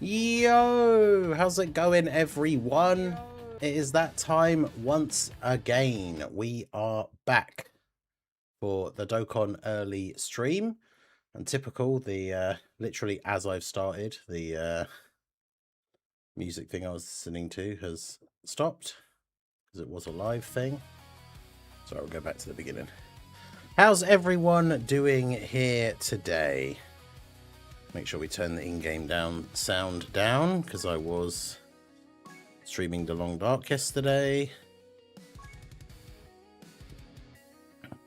Yo, how's it going, everyone? It is that time once again. We are back for the Dokkan early stream, and typical, the literally as I've started, the music thing I was listening to has stopped because it was a live thing. So I'll go back to the beginning. How's everyone doing here today? Make sure we turn the in-game sound down, because I was streaming The Long Dark yesterday. All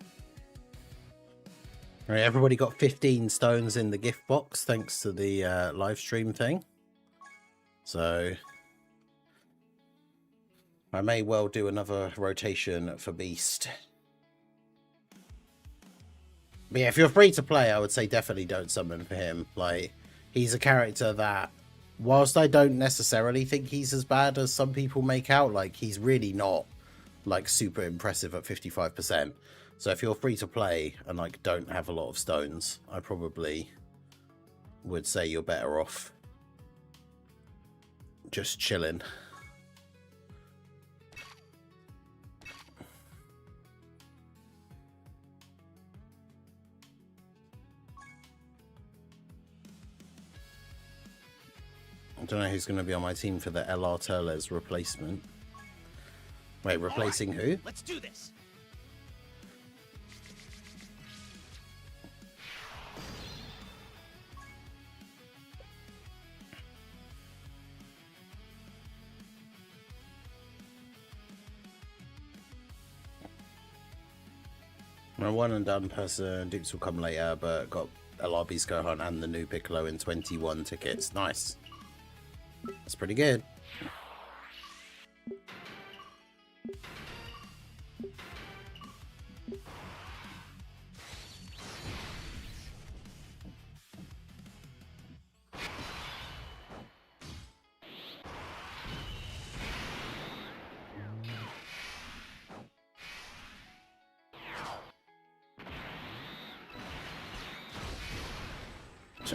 right, everybody got 15 stones in the gift box thanks to the live stream thing. So I may well do another rotation for Beast. But yeah, if you're free to play, I would say definitely don't summon for him. Like, he's a character that, whilst I don't necessarily think he's as bad as some people make out, like, he's really not, like, super impressive at 55%. So if you're free to play and, like, don't have a lot of stones, I probably would say you're better off just chilling. I don't know who's going to be on my team for the LR Turles replacement. Wait, replacing right, who? Let's do this. My one and done person, Dukes will come later, but got LRB's Gohan and the new Piccolo in 21 tickets. Nice. That's pretty good.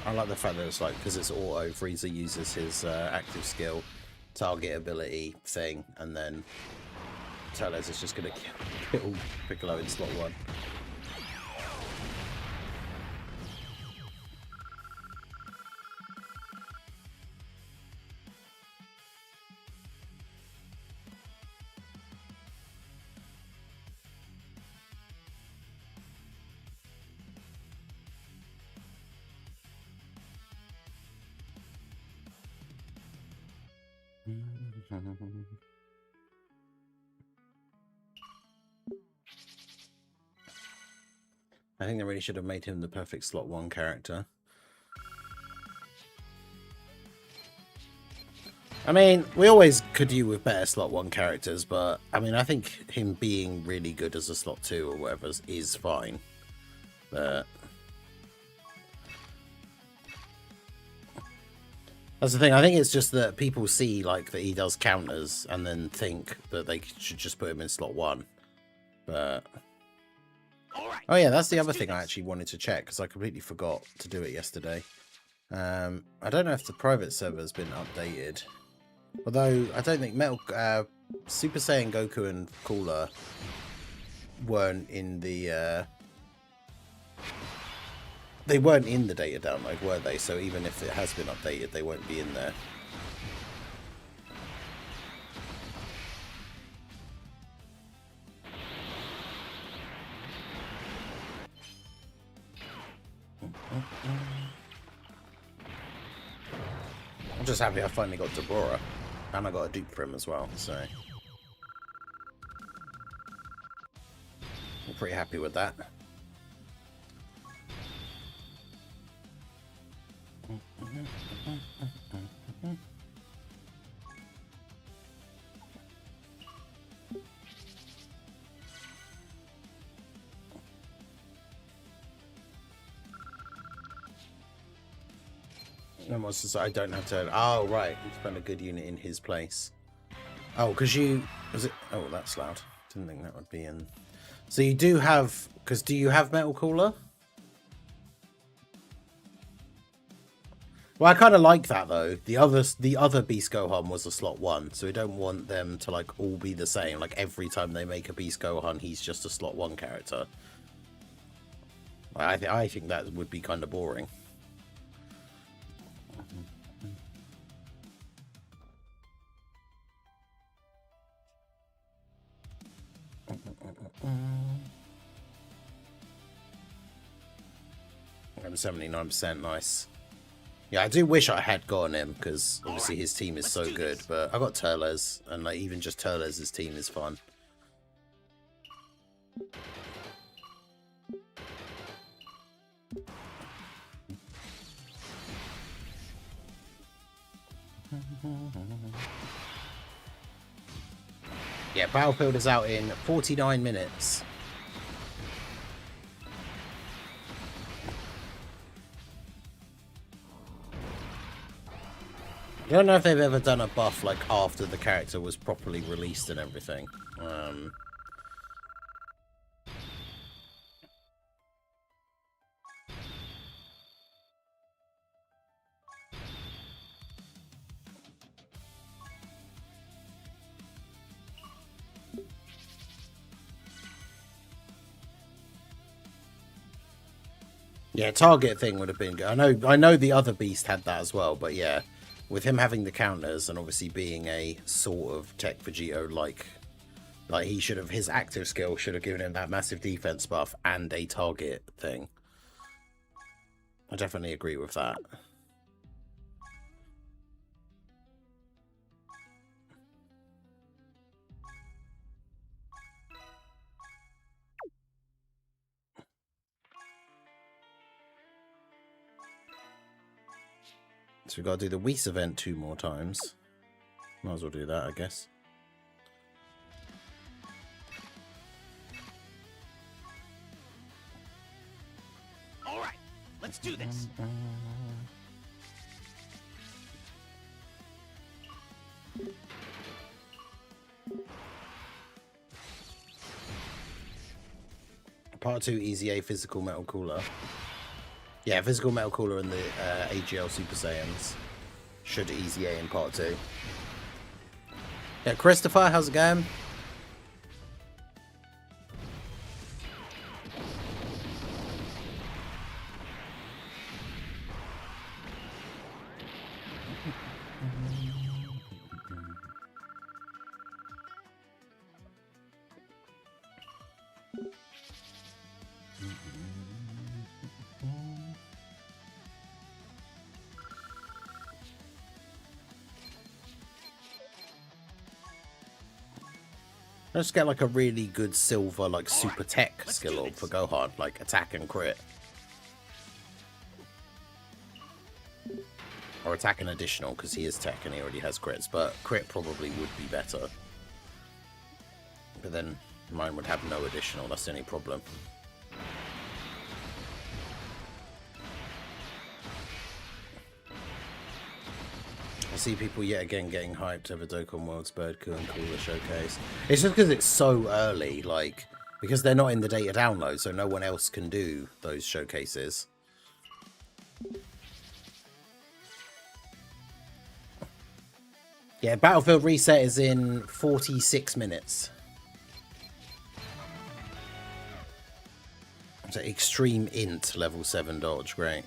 I like the fact that it's like, because it's auto, Frieza uses his active skill target ability thing, and then Turles is just going to kill Piccolo in slot 1. I think they really should have made him the perfect slot 1 character. I mean, we always could do with better slot 1 characters, but I mean, I think him being really good as a slot 2 or whatever is fine. But that's the thing. I think it's just that people see like that he does counters and then think that they should just put him in slot 1. But oh yeah, that's the other thing I actually wanted to check, because I completely forgot to do it yesterday. I don't know if the private server has been updated, although I don't think Super Saiyan Goku and Cooler weren't in the they weren't in the data download, were they? So even if it has been updated, they won't be in there. I'm just happy I finally got Deborah, and I got a dupe for him as well, so I'm pretty happy with that. I don't have to. Oh, right. He's found a good unit in his place. Oh, because you. Was it? Oh, that's loud. Didn't think that would be in. So you do have. Because do you have Metal Cooler? Well, I kind of like that though. The other Beast Gohan was a slot 1, so we don't want them to like all be the same. Like every time they make a Beast Gohan, he's just a slot 1 character. I think that would be kind of boring. I'm 79%, nice. Yeah, I do wish I had gotten him, because obviously his team is so good, but I got Turles, and like even just Turles' team is fun. Yeah, Battlefield is out in 49 minutes. I don't know if they've ever done a buff like after the character was properly released and everything. Yeah, target thing would have been good. I know the other beast had that as well, but yeah, with him having the counters and obviously being a sort of TEQ Vegito like he should have, his active skill should have given him that massive defense buff and a target thing. I definitely agree with that. So we got to do the Whis event 2 more times. Might as well do that, I guess. All right, let's do this. Part 2, Easy A, Physical Metal Cooler. Yeah, Physical Metal Cooler and the AGL Super Saiyans should Easy A in Part 2. Yeah, Christopher, how's it going? Let's get like a really good silver, like super tech skill for Gohan, like attack and crit. Or attack and additional, because he is tech and he already has crits, but crit probably would be better. But then mine would have no additional, that's the only problem. I see people yet again getting hyped over Dokkan World's Bird Coup and Cooler Showcase. It's just because it's so early, like, because they're not in the data download, so no one else can do those showcases. Yeah, Battlefield Reset is in 46 minutes. So Extreme Int level 7 dodge, great.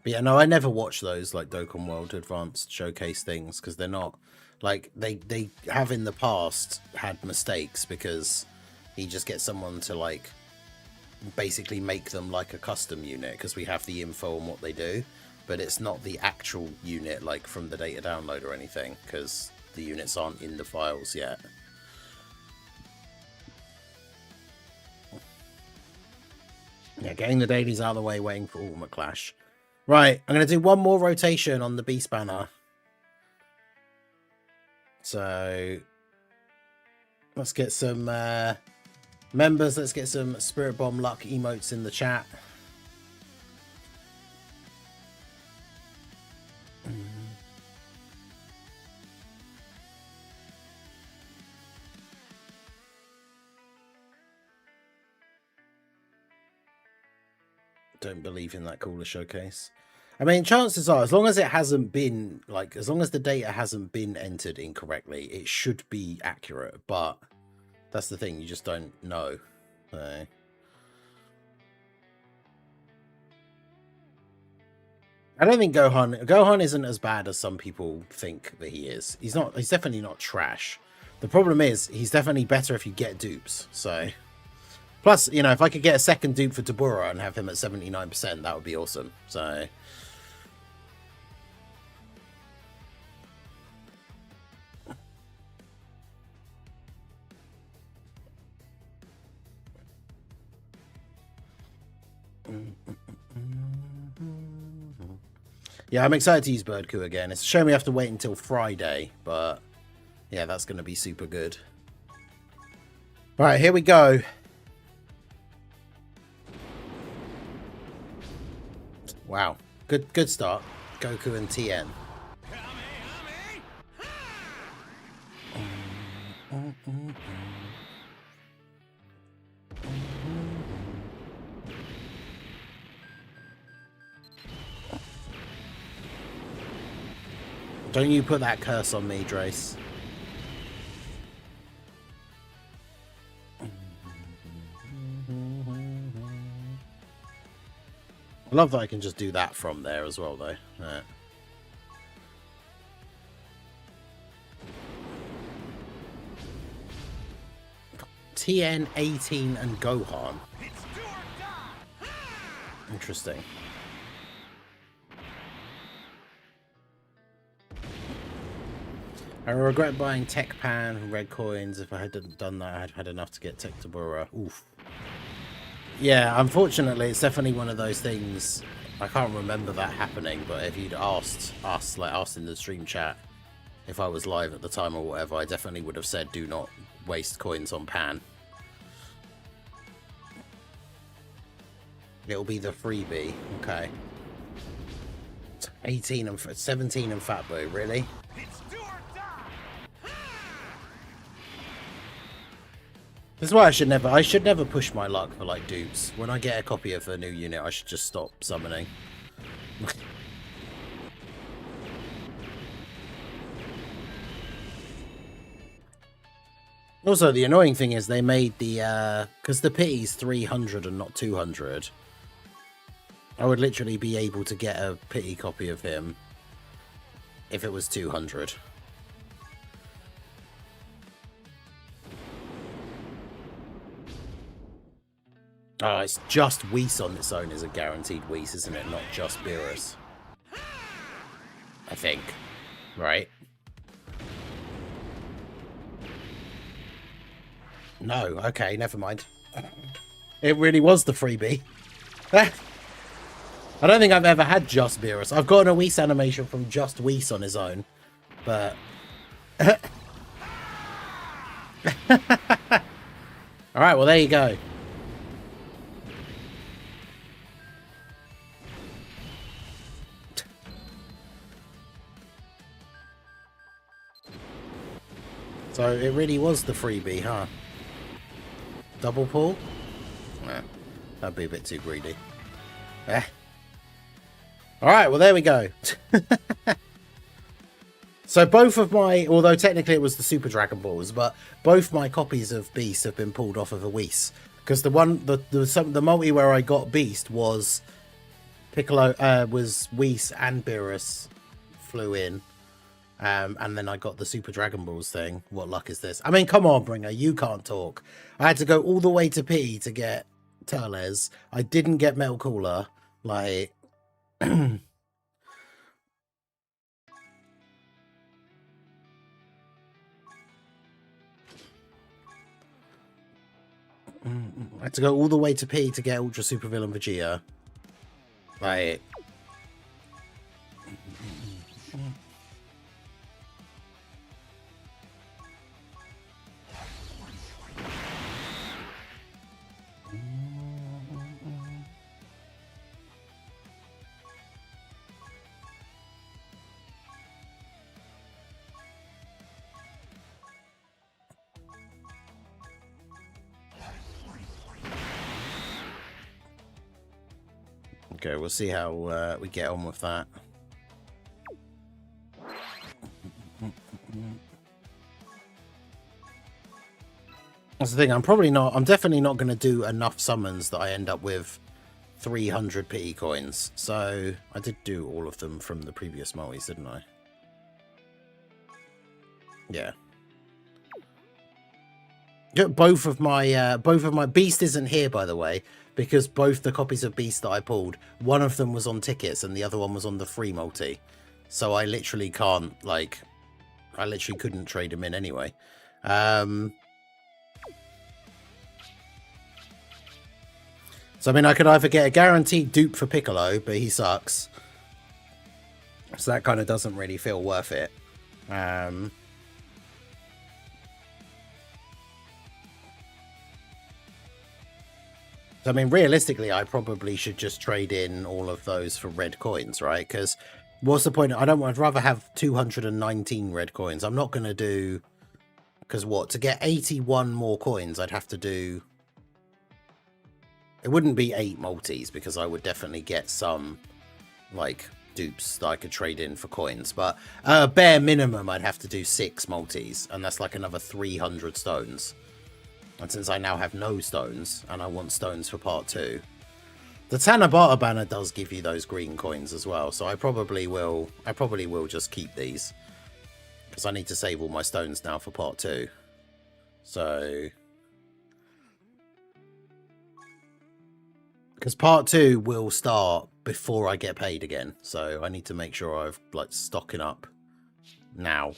But yeah, no, I never watch those like Dokkan World Advanced Showcase things because they're not like they have in the past had mistakes because he just gets someone to like basically make them like a custom unit because we have the info on what they do, but it's not the actual unit like from the data download or anything because the units aren't in the files yet. Yeah, getting the dailies out of the way, waiting for Ultimate Clash. Right, I'm going to do one more rotation on the Beast banner. So, let's get some members. Let's get some Spirit Bomb Luck emotes in the chat. don't believe in that cooler showcase. I mean, chances are, as long as it hasn't been, like, as long as the data hasn't been entered incorrectly, it should be accurate. But that's the thing, you just don't know. So. I don't think Gohan isn't as bad as some people think that he is. He's definitely not trash. The problem is, he's definitely better if you get dupes. So, plus, you know, if I could get a second dupe for Tabura and have him at 79%, that would be awesome. So. Yeah, I'm excited to use Birdcoo again. It's a shame we have to wait until Friday, but yeah, that's going to be super good. All right, here we go. Wow, good start. Goku and TN. Don't you put that curse on me, Drace. I love that I can just do that from there as well, though. Yeah. TN, 18, and Gohan. Interesting. I regret buying Tech Pan and red coins. If I hadn't done that, I'd had enough to get Tech Tabura. Oof. Yeah, unfortunately, it's definitely one of those things. I can't remember that happening, but if you'd asked us, like asked in the stream chat, if I was live at the time or whatever, I definitely would have said, do not waste coins on Pan. It'll be the freebie. Okay. 18 and 17 and Fat Boy, really? This is why I should never push my luck for like dupes. When I get a copy of a new unit, I should just stop summoning. Also, the annoying thing is they made the because the pity's 300 and not 200. I would literally be able to get a pity copy of him if it was 200. Oh, it's just Whis on its own is a guaranteed Whis, isn't it? Not just Beerus. I think. Right? No. Okay, never mind. It really was the freebie. I don't think I've ever had just Beerus. I've got a Whis animation from just Whis on his own. But... Alright, well there you go. So it really was the freebie, huh? Double pull? Nah, that'd be a bit too greedy. Alright, well there we go. So both of my, although technically it was the Super Dragon Balls, but both my copies of Beast have been pulled off of a Whis. Because the multi where I got Beast was Piccolo, was Whis and Beerus flew in. And then I got the Super Dragon Balls thing. What luck is this? I mean, come on, Bringer. You can't talk. I had to go all the way to P to get Turles. I didn't get Metal Cooler. Like... I had to go all the way to P to get Ultra Super Villain Vegeta. Like... Okay, we'll see how we get on with that. That's the thing, I'm definitely not going to do enough summons that I end up with 300 pity coins. So I did do all of them from the previous multis, didn't I? Yeah. Both of my Beast isn't here, by the way, because both the copies of Beast that I pulled, one of them was on tickets and the other one was on the free multi. So I literally can't, like, I literally couldn't trade them in anyway. So, I mean, I could either get a guaranteed dupe for Piccolo, but he sucks. So that kind of doesn't really feel worth it. So, I mean, realistically, I probably should just trade in all of those for red coins, right? Because what's the point? I'd rather have 219 red coins. I'm not going to do... Because what? To get 81 more coins, I'd have to do... It wouldn't be 8 multis, because I would definitely get some, like, dupes that I could trade in for coins. But bare minimum, I'd have to do 6 multis, and that's like another 300 stones. And since I now have no stones, and I want stones for part 2, the Tanabata banner does give you those green coins as well. So I probably will just keep these, because I need to save all my stones now for part 2. So... Because part 2 will start before I get paid again. So I need to make sure I've, like, stocking up now.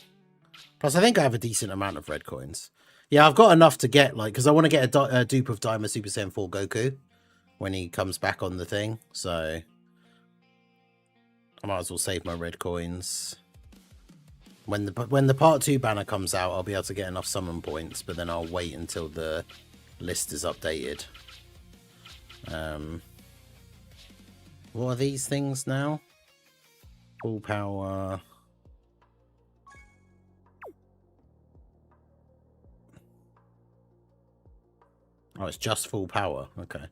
Plus, I think I have a decent amount of red coins. Yeah, I've got enough to get, like, because I want to get a dupe of Daima Super Saiyan 4 Goku when he comes back on the thing. So I might as well save my red coins. When the part 2 banner comes out, I'll be able to get enough summon points, but then I'll wait until the list is updated. What are these things now? Full power. Oh, it's just full power. Okay.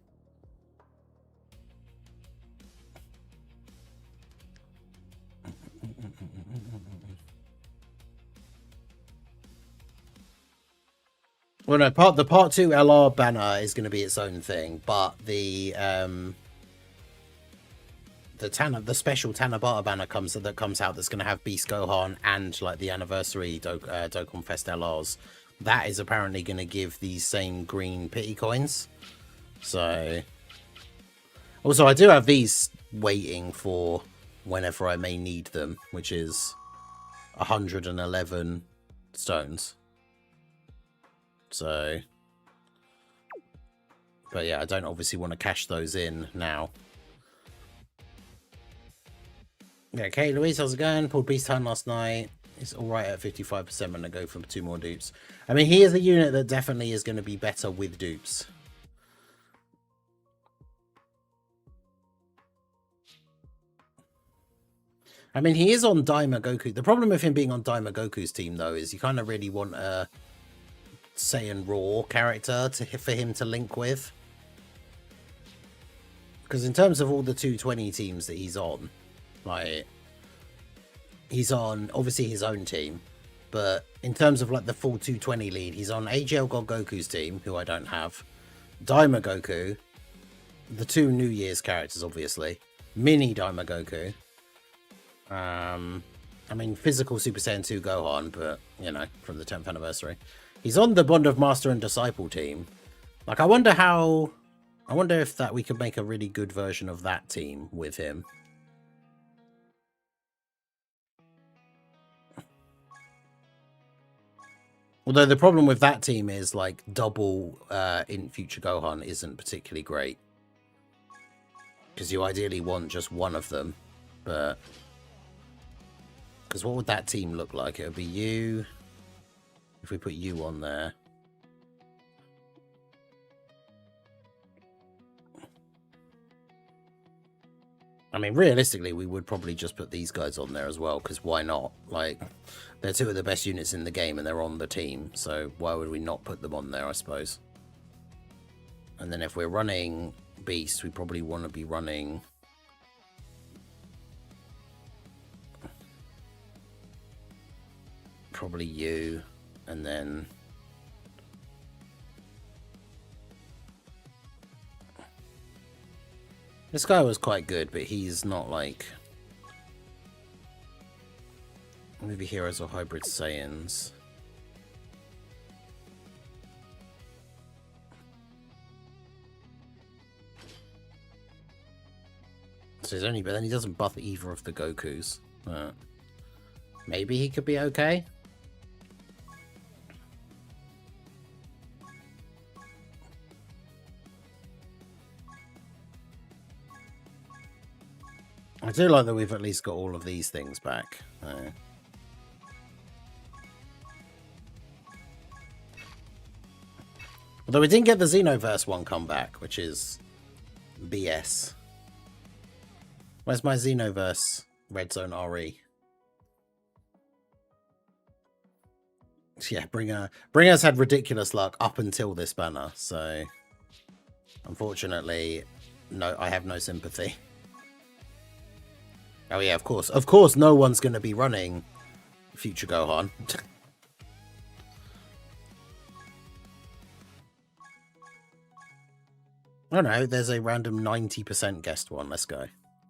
Well, no, the part 2 LR banner is going to be its own thing, but the special Tanabata banner comes out that's going to have Beast Gohan and, like, the anniversary Dokkan Fest LRs. That is apparently going to give these same green pity coins. So, also I do have these waiting for whenever I may need them, which is 111 stones. So, but yeah, I don't obviously want to cash those in now. Yeah, okay, Louise, how's it going? Pulled Beast Time last night. It's alright at 55%. I'm going to go for 2 more dupes. I mean, he is a unit that definitely is going to be better with dupes. I mean, he is on Daima Goku. The problem with him being on Daima Goku's team, though, is you kind of really want a Saiyan Raw character for him to link with. Because in terms of all the 220 teams that he's on, like, he's on obviously his own team, but in terms of, like, the full 220 lead, he's on AGL God Goku's team, who I don't have, Daima Goku, the 2 New Year's characters, obviously, Mini Daima Goku, I mean, physical Super Saiyan 2 Gohan, but, you know, from the 10th anniversary. He's on the Bond of Master and Disciple team. Like, I wonder if that we could make a really good version of that team with him. Although the problem with that team is, like, double in Future Gohan isn't particularly great. Because you ideally want just one of them. But... because what would that team look like? It would be you... if we put you on there. I mean, realistically, we would probably just put these guys on there as well, because why not? Like, they're 2 of the best units in the game, and they're on the team, so why would we not put them on there, I suppose? And then if we're running Beast, we probably want to be running probably you, and then this guy was quite good, but he's not like maybe heroes or hybrid Saiyans. So he's only, but then he doesn't buff either of the Gokus. Maybe he could be okay. I do like that we've at least got all of these things back. Although we didn't get the Xenoverse one come back, which is BS. Where's my Xenoverse Red Zone RE? Yeah, Bringer's had ridiculous luck up until this banner, so unfortunately, no, I have no sympathy. Oh yeah, of course, no one's going to be running Future Gohan. Oh no, there's a random 90% guessed one. Let's go.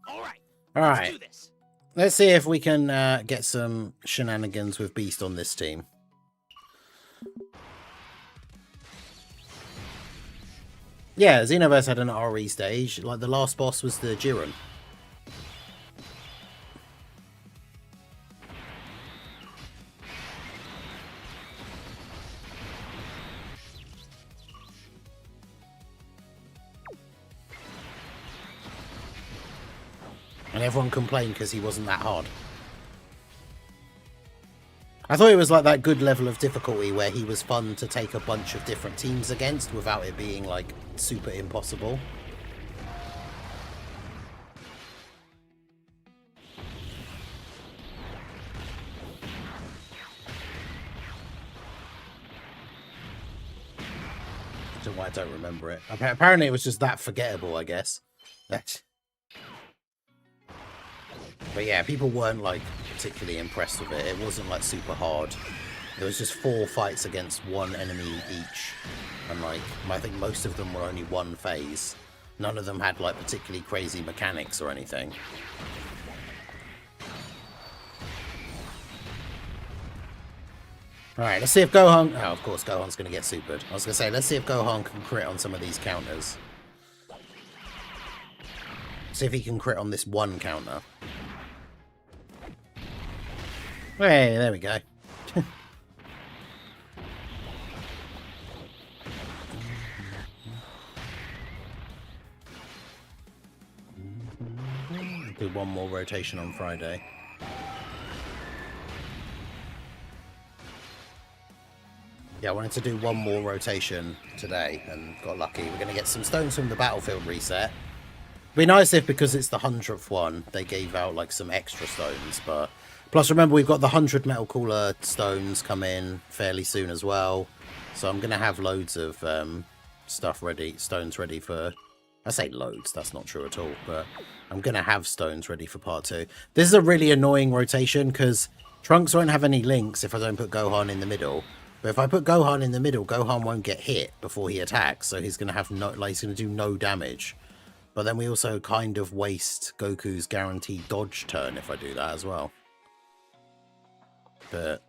All right. Let's do this. Let's see if we can get some shenanigans with Beast on this team. Yeah, Xenoverse had an RE stage. Like, the last boss was the Jiren. And everyone complained because he wasn't that hard. I thought it was like that good level of difficulty where he was fun to take a bunch of different teams against without it being like super impossible. I don't know why I don't remember it. Apparently it was just that forgettable, I guess. But yeah, people weren't like particularly impressed with it. It wasn't like super hard. There was just 4 fights against one enemy each. And like, I think most of them were only one phase. None of them had like particularly crazy mechanics or anything. Alright, let's see if Gohan... Oh, of course, Gohan's going to get supered. I was going to say, let's see if Gohan can crit on some of these counters. See if he can crit on this one counter. Hey, there we go. Do one more rotation on Friday. Yeah, I wanted to do one more rotation today and got lucky. We're going to get some stones from the battlefield reset. It'd be nice if, because it's the 100th one, they gave out like some extra stones, but plus remember we've got the 100 metal cooler stones come in fairly soon as well, so I'm gonna have loads of stuff ready, stones ready for, I say loads, that's not true at all, but I'm gonna have stones ready for part 2. This is a really annoying rotation because Trunks won't have any links if I don't put Gohan in the middle, but if I put Gohan in the middle, Gohan won't get hit before he attacks, so he's gonna have no, like, he's gonna do no damage. But then we also kind of waste Goku's guaranteed dodge turn if I do that as well. But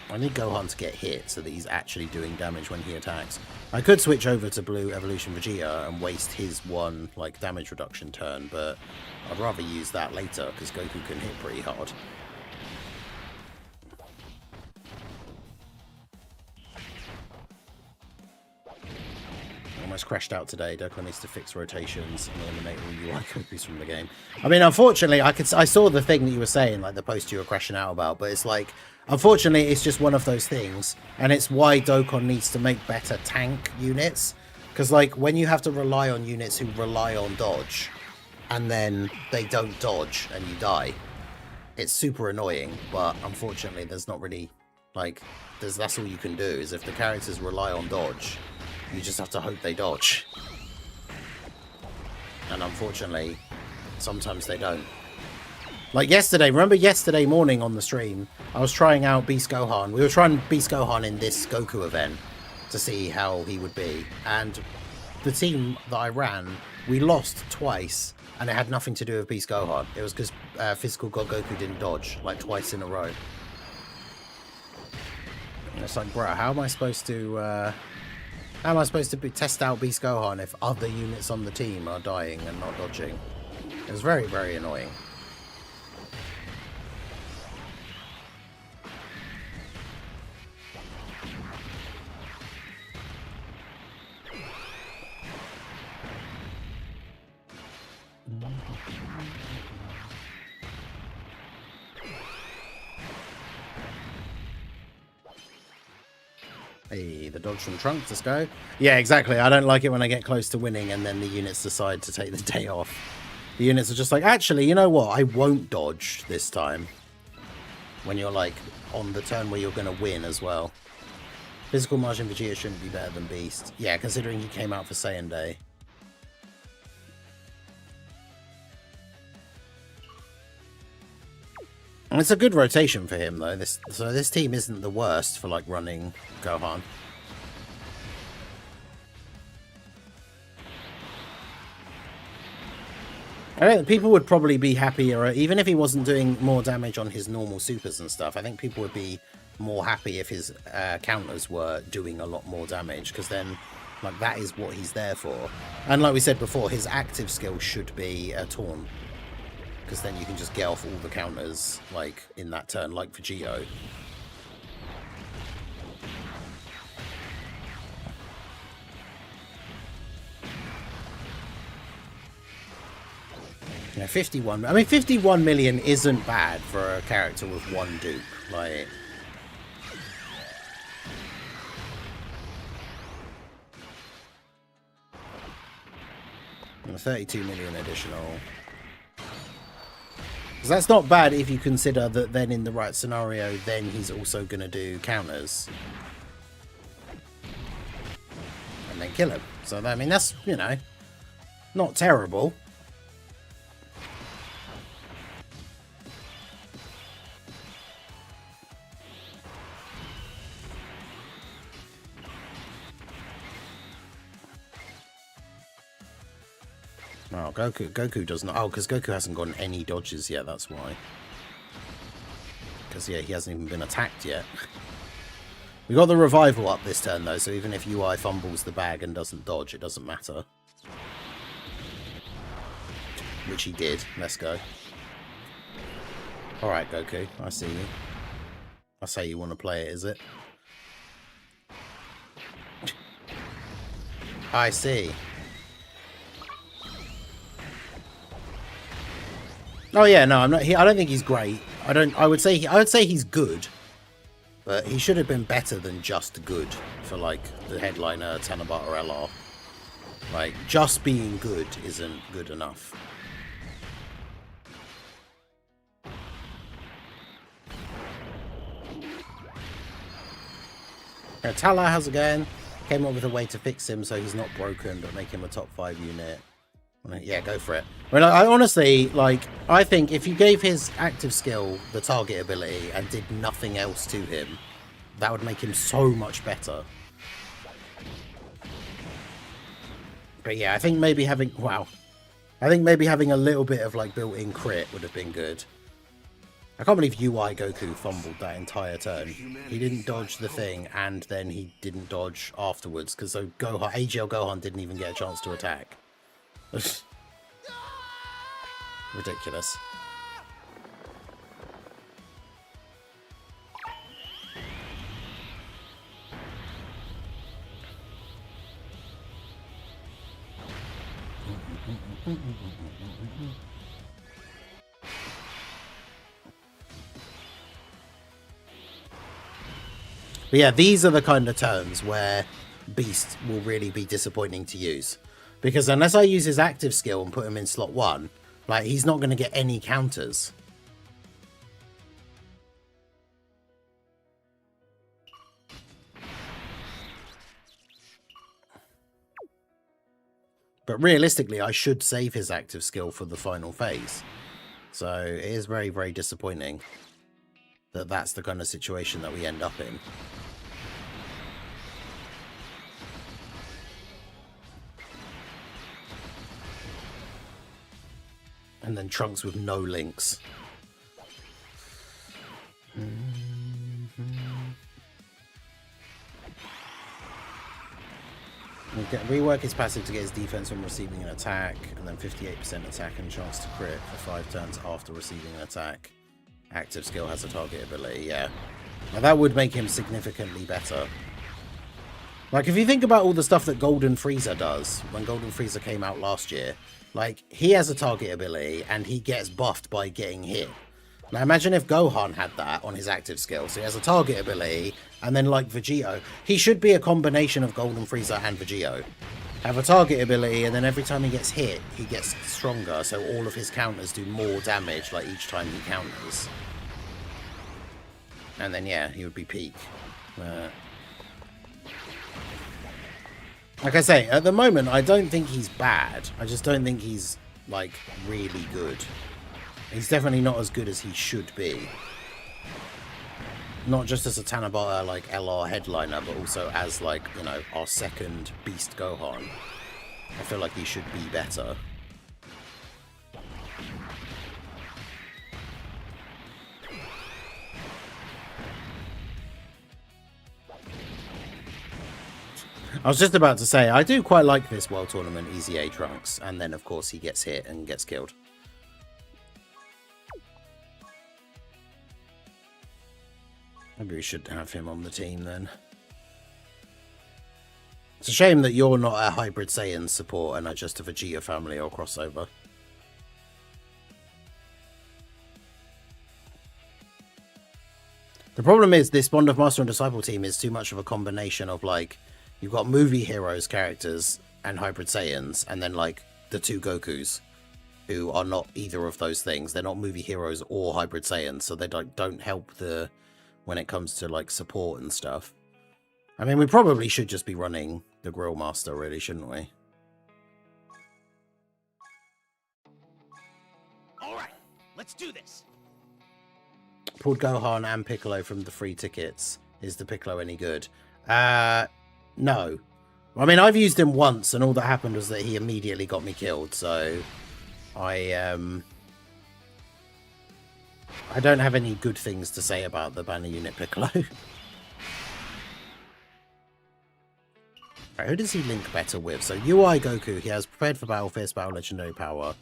I need Gohan to get hit so that he's actually doing damage when he attacks. I could switch over to Blue Evolution Vegeta and waste his one like damage reduction turn, but I'd rather use that later because Goku can hit pretty hard. Almost crashed out today. Dokkan needs to fix rotations and eliminate all UI copies from the game. I mean, unfortunately, I saw the thing that you were saying, like the post you were crashing out about, but it's like, unfortunately, it's just one of those things, and it's why Dokkan needs to make better tank units, because like when you have to rely on units who rely on dodge, and then they don't dodge and you die, it's super annoying. But unfortunately, there's not really like that's all you can do. Is if the characters rely on dodge, you just have to hope they dodge. And unfortunately, sometimes they don't. Like yesterday, remember yesterday morning on the stream, I was trying out Beast Gohan. We were trying Beast Gohan in this Goku event to see how he would be. And the team that I ran, we lost twice, and it had nothing to do with Beast Gohan. It was because Physical God Goku didn't dodge, like, twice in a row. And it's like, bro, how am I supposed to test out Beast Gohan if other units on the team are dying and not dodging? It was very, very annoying. Hey, the dodge from Trunks, let's go. Yeah, exactly. I don't like it when I get close to winning and then the units decide to take the day off. The units are just like, actually, you know what? I won't dodge this time. When you're, like, on the turn where you're going to win as well. Physical Majin Vegeta shouldn't be better than Beast. Yeah, considering he came out for Saiyan Day. And it's a good rotation for him, though. So this team isn't the worst for, like, running Gohan. I don't think people would probably be happier, even if he wasn't doing more damage on his normal supers and stuff. I think people would be more happy if his counters were doing a lot more damage, because then, like, that is what he's there for. And like we said before, his active skill should be a taunt. Because then you can just get off all the counters, like, in that turn, like Vegito. Yeah, 51. I mean, 51 million isn't bad for a character with one dupe. Like, and 32 million additional. Because that's not bad if you consider that then in the right scenario, then he's also going to do counters. And then kill him. So, I mean, that's, you know, not terrible. Oh, Goku does not. Oh, because Goku hasn't gotten any dodges yet, that's why. Because, yeah, he hasn't even been attacked yet. We got the revival up this turn, though, so even if UI fumbles the bag and doesn't dodge, it doesn't matter. Which he did. Let's go. Alright, Goku, I see you. I say you want to play it, is it? I see. Oh yeah, no, I'm not. I don't think he's great. I would say he's good, but he should have been better than just good for like the headliner Tanabata LR. Like just being good isn't good enough. Tala, how's it going? Came up with a way to fix him so he's not broken, but make him a top 5 unit. Yeah, go for it. I mean, I honestly, like, I think if you gave his active skill the target ability and did nothing else to him, that would make him so much better. But yeah, I think maybe having, wow. I think maybe having a little bit of, like, built-in crit would have been good. I can't believe UI Goku fumbled that entire turn. He didn't dodge the thing, and then he didn't dodge afterwards, because so AGL Gohan didn't even get a chance to attack. Ridiculous. But yeah, these are the kind of turns where Beast will really be disappointing to use. Because unless I use his active skill and put him in slot 1, like, he's not going to get any counters. But realistically, I should save his active skill for the final phase. So it is very, very disappointing that that's the kind of situation that we end up in. And then Trunks with no links. Rework his passive to get his defense when receiving an attack, and then 58% attack and chance to crit for 5 turns after receiving an attack. Active skill has a target ability, yeah. Now that would make him significantly better. Like, if you think about all the stuff that Golden Frieza does, when Golden Frieza came out last year, like, he has a target ability, and he gets buffed by getting hit. Now imagine if Gohan had that on his active skill. So he has a target ability, and then like Vegito, he should be a combination of Golden Frieza and Vegito. Have a target ability, and then every time he gets hit, he gets stronger, so all of his counters do more damage, like each time he counters. And then yeah, he would be peak. Like I say, at the moment, I don't think he's bad. I just don't think he's, like, really good. He's definitely not as good as he should be. Not just as a Tanabata, like, LR headliner, but also as, like, you know, our second Beast Gohan. I feel like he should be better. I was just about to say, I do quite like this World Tournament Easy A Trunks, and then, of course, he gets hit and gets killed. Maybe we should have him on the team then. It's a shame that you're not a Hybrid Saiyan support and not just a Vegeta family or crossover. The problem is this Bond of Master and Disciple team is too much of a combination of, like, you've got movie heroes characters and Hybrid Saiyans, and then, like, the 2 Gokus, who are not either of those things. They're not movie heroes or Hybrid Saiyans, so they don't help the... when it comes to, like, support and stuff. I mean, we probably should just be running the Grill Master, really, shouldn't we? Alright, let's do this. Pulled Gohan and Piccolo from the free tickets. Is the Piccolo any good? No. I mean, I've used him once, and all that happened was that he immediately got me killed, so... I don't have any good things to say about the banner unit Piccolo. Right, who does he link better with? So UI Goku, he has prepared for battle, fierce battle, legendary power.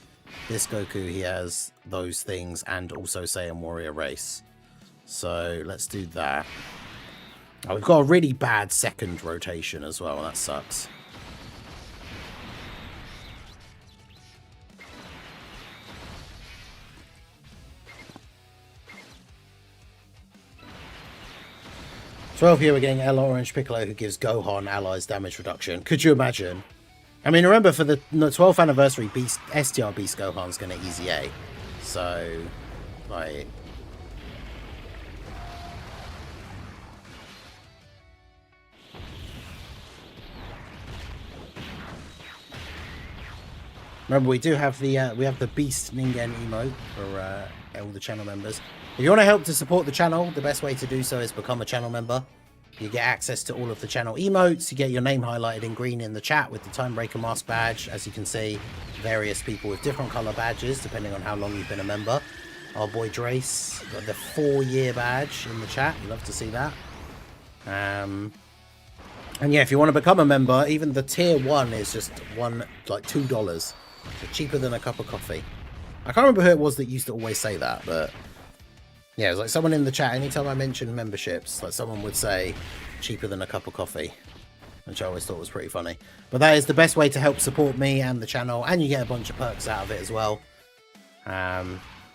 This Goku, he has those things and also Saiyan warrior race. So let's do that. Oh, we've got a really bad second rotation as well. That sucks. Here we're getting L Orange Piccolo, who gives Gohan allies damage reduction. Could you imagine? I mean, remember, for the 12th anniversary, STR Beast Gohan's going to Easy A. So, like... Remember, we do have the Beast Ningen emote for all the channel members. If you want to help to support the channel, the best way to do so is become a channel member. You get access to all of the channel emotes. You get your name highlighted in green in the chat with the Timebreaker mask badge. As you can see, various people with different color badges depending on how long you've been a member. Our boy Drace got the 4-year badge in the chat. Love to see that. And yeah, if you want to become a member, even the tier 1 is just $2. So cheaper than a cup of coffee. I can't remember who it was that used to always say that, but yeah, it was like someone in the chat. Anytime I mentioned memberships, like someone would say cheaper than a cup of coffee, which I always thought was pretty funny. But that is the best way to help support me and the channel, and you get a bunch of perks out of it as well. I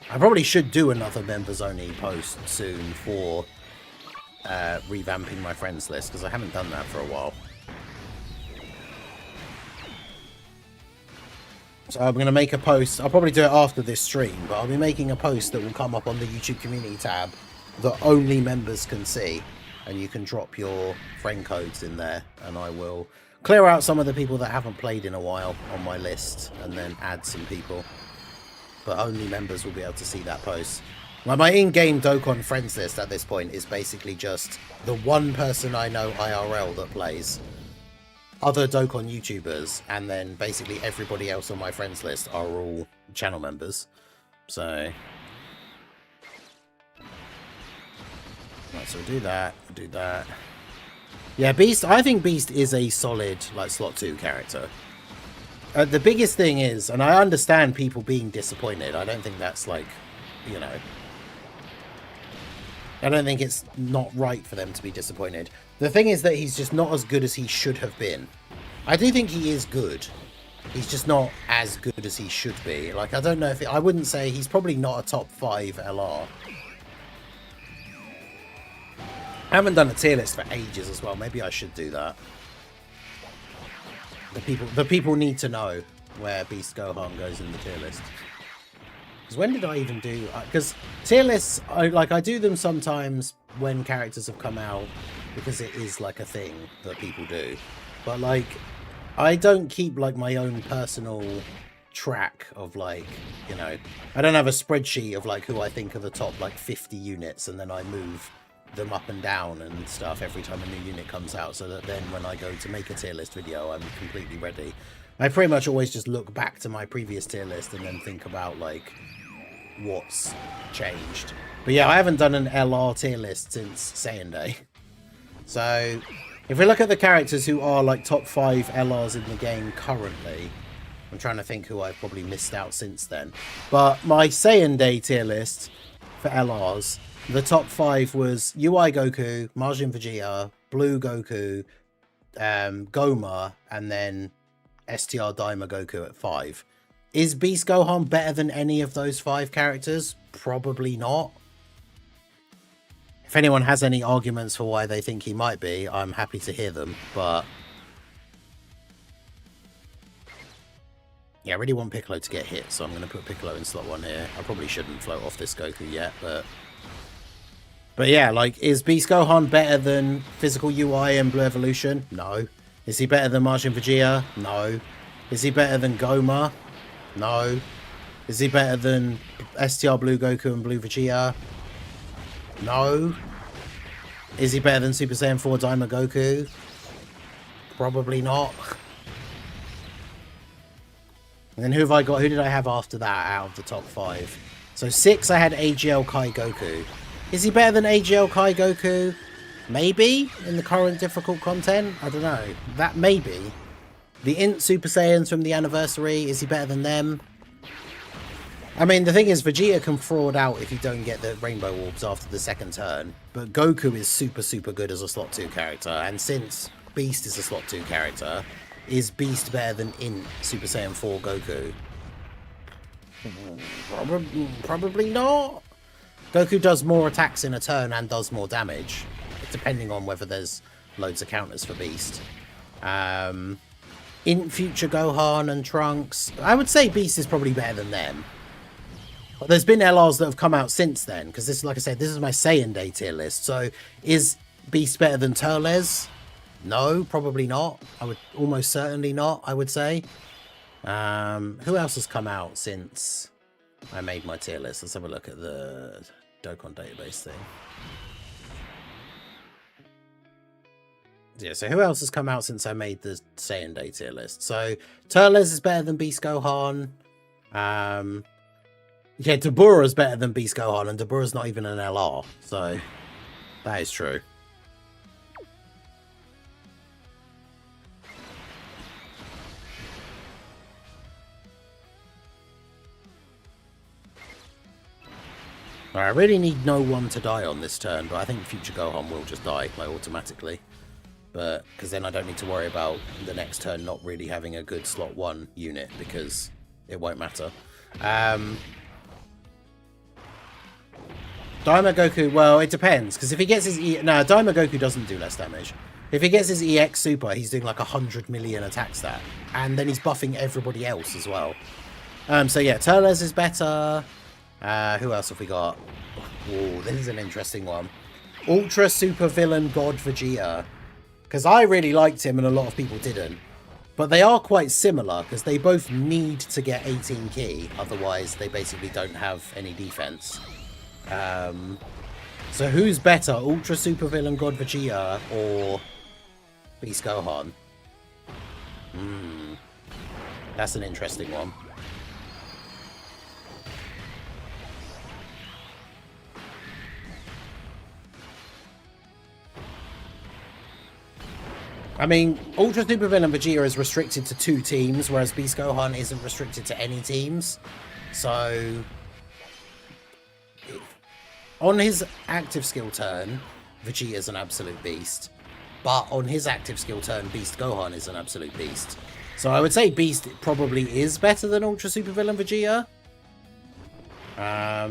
probably should do another members only post soon for revamping my friends list, because I haven't done that for a while. So I'm going to make a post. I'll probably do it after this stream, but I'll be making a post that will come up on the YouTube community tab that only members can see, and you can drop your friend codes in there, and I will clear out some of the people that haven't played in a while on my list and then add some people. but only members will be able to see that post. Like, my in-game Dokkan friends list at this point is basically just the one person I know IRL that plays, other Dokkan YouTubers, and then basically everybody else on my friends list are all channel members. So, right, so we'll do that. Yeah, Beast, I think Beast is a solid, like, slot 2 character. The biggest thing is, and I understand people being disappointed, I don't think that's, like, you know, I don't think it's not right for them to be disappointed. The thing is that he's just not as good as he should have been. I do think he is good. He's just not as good as he should be. Like, I don't know if I wouldn't say he's probably not a top 5 LR. I haven't done a tier list for ages as well. Maybe I should do that. The people need to know where Beast Gohan goes in the tier list. Because when did I even do... Because tier lists, I do them sometimes when characters have come out, because it is like a thing that people do. But like, I don't keep like my own personal track of, like, you know, I don't have a spreadsheet of like who I think are the top like 50 units, and then I move them up and down and stuff every time a new unit comes out, so that then when I go to make a tier list video, I'm completely ready. I pretty much always just look back to my previous tier list and then think about like what's changed. But yeah, I haven't done an LR tier list since Saiyan Day. So if we look at the characters who are like top 5 LRs in the game currently, I'm trying to think who I've probably missed out since then. But my Saiyan Day tier list for LRs, the top 5 was UI Goku, Majin Vegeta, Blue Goku, Goma, and then STR Daima Goku at 5. Is Beast Gohan better than any of those 5 characters? Probably not. If anyone has any arguments for why they think he might be, I'm happy to hear them, but yeah, I really want Piccolo to get hit, so I'm going to put Piccolo in slot 1 here. I probably shouldn't float off this Goku yet, but yeah, like, is Beast Gohan better than Physical UI and Blue Evolution? No. Is he better than Majin Vegeta? No. Is he better than Goma? No. Is he better than STR Blue Goku and Blue Vegeta? No. Is he better than Super Saiyan 4 Daima Goku? Probably not. And then who have I got? Who did I have after that out of the top 5? So 6, I had AGL Kai Goku. Is he better than AGL Kai Goku? Maybe, in the current difficult content. I don't know. That maybe. The Int Super Saiyans from the anniversary, is he better than them? I mean, the thing is, Vegeta can fraud out if you don't get the Rainbow Orbs after the second turn. But Goku is super, super good as a slot 2 character. And since Beast is a slot 2 character, is Beast better than Int Super Saiyan 4 Goku? Probably not. Goku does more attacks in a turn and does more damage, depending on whether there's loads of counters for Beast. In future Gohan and Trunks, I would say Beast is probably better than them. But there's been LRs that have come out since then, because this, like I said, this is my Saiyan Day tier list. So is Beast better than Turles? No, probably not. I would almost certainly not, I would say. Who else has come out since I made my tier list? Let's have a look at the Dokkan database thing. Yeah, so who else has come out since I made the Saiyan Day tier list? So Turles is better than Beast Gohan. Yeah, Dabura is better than Beast Gohan, and Dabura's not even an LR, so that is true. I really need no one to die on this turn, but I think future Gohan will just die, like, automatically. But, because then I don't need to worry about the next turn not really having a good slot 1 unit, because it won't matter. Daima Goku, well, it depends, because if he gets his no, Daima Goku doesn't do less damage. If he gets his EX Super, he's doing like 100 million attack stat, and then he's buffing everybody else as well. So yeah, Turles is better. Who else have we got? Oh, this is an interesting one. Ultra Super Villain God Vegeta. Because I really liked him and a lot of people didn't. But they are quite similar because they both need to get 18 ki, otherwise they basically don't have any defense. So who's better, Ultra Super Villain God Vegeta or Beast Gohan? That's an interesting one. I mean, Ultra Super Villain Vegeta is restricted to 2 teams, whereas Beast Gohan isn't restricted to any teams. So, on his active skill turn, Vegeta is an absolute beast. But on his active skill turn, Beast Gohan is an absolute beast. So I would say Beast probably is better than Ultra Super Villain Vegeta. I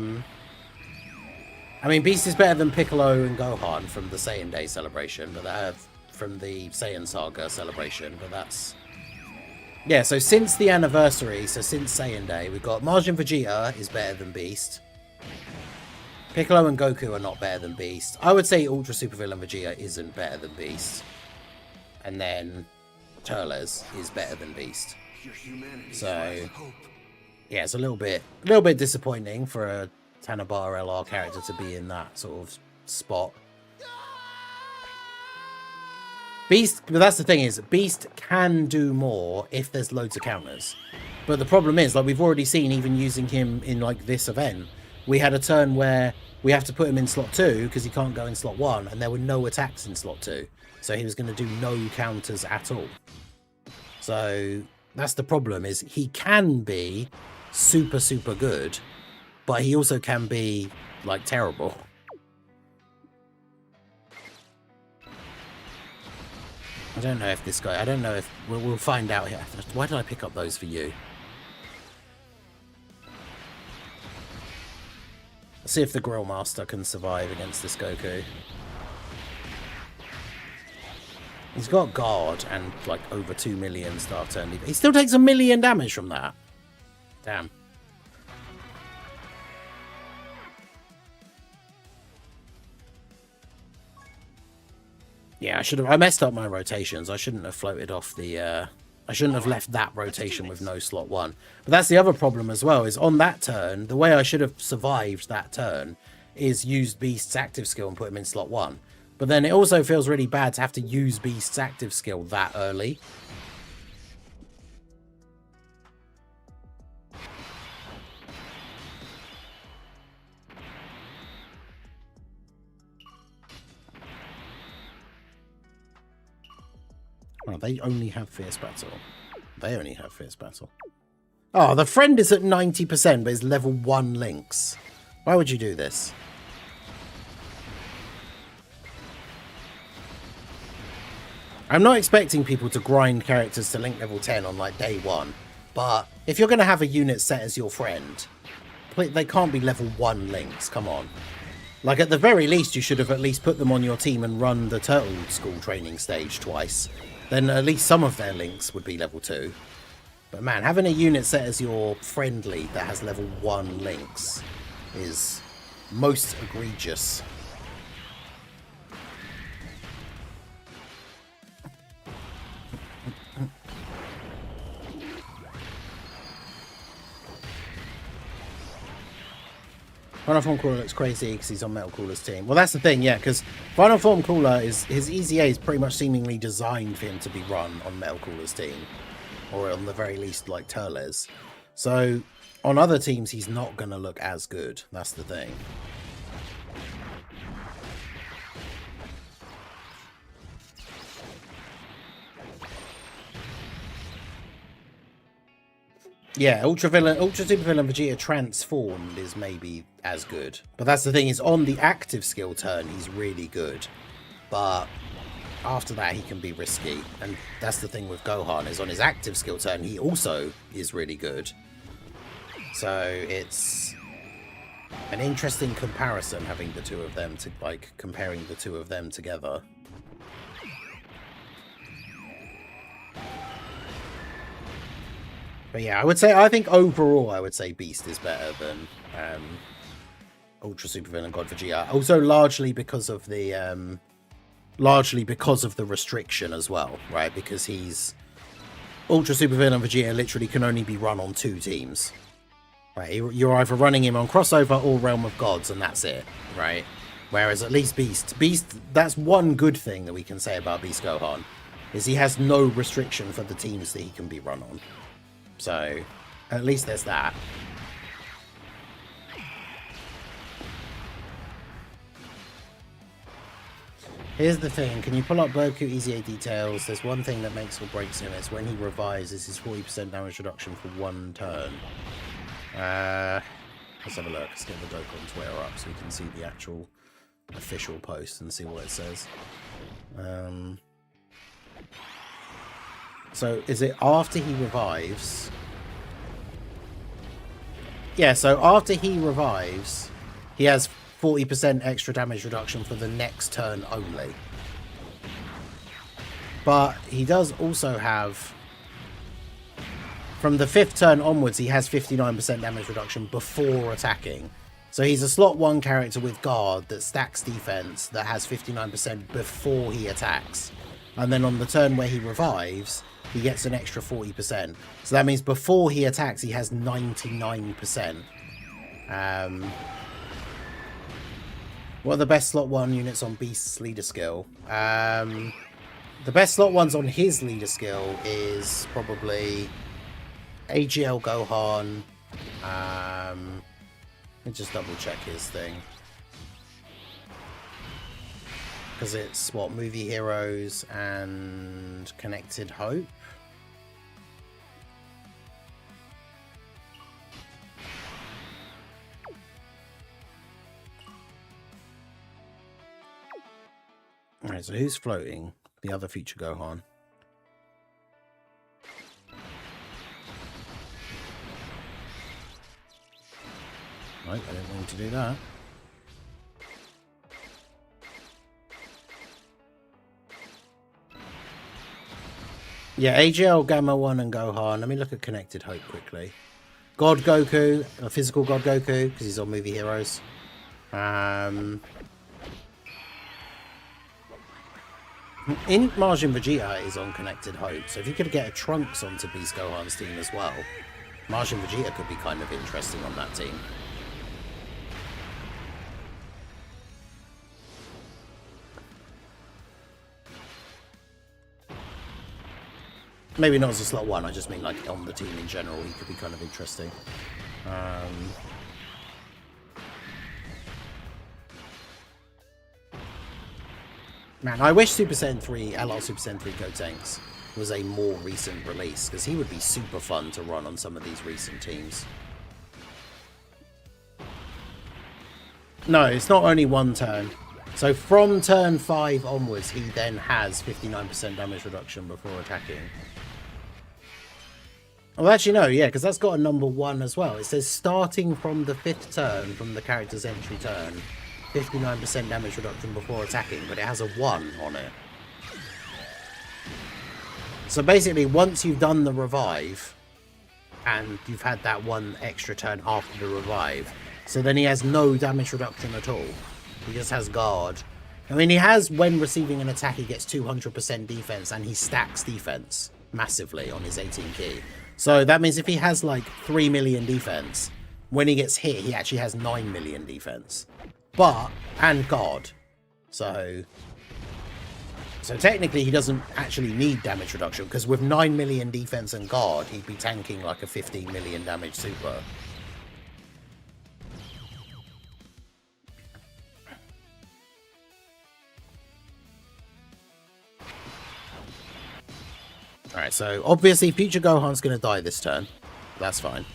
mean, Beast is better than Piccolo and Gohan from the Saiyan Day celebration, but from the Saiyan Saga celebration, but that's... Yeah, so since the anniversary, so since Saiyan Day, we've got Majin Vegeta is better than Beast. Piccolo and Goku are not better than Beast. I would say Ultra Super Villain Vegeta isn't better than Beast. And then Turles is better than Beast. So, yeah, it's a little bit disappointing for a Tanabara LR character to be in that sort of spot. Beast, but that's the thing is, Beast can do more if there's loads of counters. But the problem is, like we've already seen, even using him in like this event, we had a turn where we have to put him in slot 2 because he can't go in slot 1, and there were no attacks in slot 2. So he was going to do no counters at all. So that's the problem, is he can be super, super good, but he also can be like terrible. I don't know if this guy... I don't know if... We'll find out here. Why did I pick up those for you? Let's see if the Grill Master can survive against this Goku. He's got guard and like over 2 million start turn. He still takes 1 million damage from that. Damn. Yeah, I messed up my rotations. I shouldn't have floated off the... I shouldn't have left that rotation with no slot 1. But that's the other problem as well, is on that turn, the way I should have survived that turn is use Beast's active skill and put him in slot 1. But then it also feels really bad to have to use Beast's active skill that early. Oh, they only have Fierce Battle. They only have Fierce Battle. Oh, the friend is at 90%, but is level 1 links. Why would you do this? I'm not expecting people to grind characters to link level 10 on like day 1. But if you're going to have a unit set as your friend, they can't be level 1 links. Come on. Like, at the very least, you should have at least put them on your team and run the Turtle School training stage twice. Then at least some of their links would be level 2. But man, having a unit set as your friendly that has level 1 links is most egregious. Final Form Cooler looks crazy because he's on Metal Cooler's team. Well, that's the thing, yeah, because Final Form Cooler his EZA is pretty much seemingly designed for him to be run on Metal Cooler's team, or on the very least, like Turles. So on other teams, he's not going to look as good. That's the thing. Yeah, Ultra Super Villain Vegeta transformed is maybe as good. But that's the thing, is on the active skill turn, he's really good. But after that, he can be risky. And that's the thing with Gohan, is on his active skill turn, he also is really good. So it's an interesting comparison, having the two of them, comparing the two of them together. But yeah, I think overall, I would say Beast is better than Ultra Super Villain God Vegeta. Also, largely because of the restriction as well, right? Because he's Ultra Super Villain Vegeta literally can only be run on 2 teams. Right, you're either running him on Crossover or Realm of Gods, and that's it, right? Whereas at least Beast, that's one good thing that we can say about Beast Gohan, is he has no restriction for the teams that he can be run on. So, at least there's that. Here's the thing, can you pull up Goku EZA details? There's one thing that makes or breaks him, it's when he revives, this is 40% damage reduction for 1 turn. Let's have a look. Let's get the Dokkan Twitter up so we can see the actual official post and see what it says. So is it after he revives? Yeah, so after he revives, he has 40% extra damage reduction for the next turn only. But he does also have, from the 5th turn onwards, he has 59% damage reduction before attacking. So he's a slot 1 character with guard that stacks defense that has 59% before he attacks. And then on the turn where he revives, he gets an extra 40%. So that means before he attacks, he has 99%. What are the best slot 1 units on Beast's leader skill? The best slot ones on his leader skill is probably AGL Gohan. Let me just double check his thing. Because it's what, Movie Heroes and Connected Hope. Alright, so who's floating? The other future Gohan. Right, I didn't mean to do that. Yeah, AGL, Gamma 1 and Gohan. Let me look at Connected Hope quickly. God Goku, a physical God Goku, because he's on Movie Heroes. In Majin Vegeta is on Connected Hope, so if you could get a Trunks onto Beast Gohan's team as well, Majin Vegeta could be kind of interesting on that team. Maybe not as a slot 1, I just mean like on the team in general, he could be kind of interesting. Man, I wish Super Saiyan 3, LR Super Saiyan 3 Gotenks was a more recent release, because he would be super fun to run on some of these recent teams. No, it's not only 1 turn. So from turn 5 onwards, he then has 59% damage reduction before attacking. Oh, actually, no, yeah, because that's got a number 1 as well. It says starting from the 5th turn, from the character's entry turn, 59% damage reduction before attacking, but it has a 1 on it. So basically, once you've done the revive, and you've had that 1 extra turn after the revive, so then he has no damage reduction at all. He just has guard. I mean, he has, when receiving an attack, he gets 200% defense, and he stacks defense massively on his 18 key. So that means if he has like 3 million defense, when he gets hit, he actually has 9 million defense. But, and guard. So technically he doesn't actually need damage reduction, because with 9 million defense and guard, he'd be tanking like a 15 million damage super. Alright, so obviously future Gohan's going to die this turn. That's fine.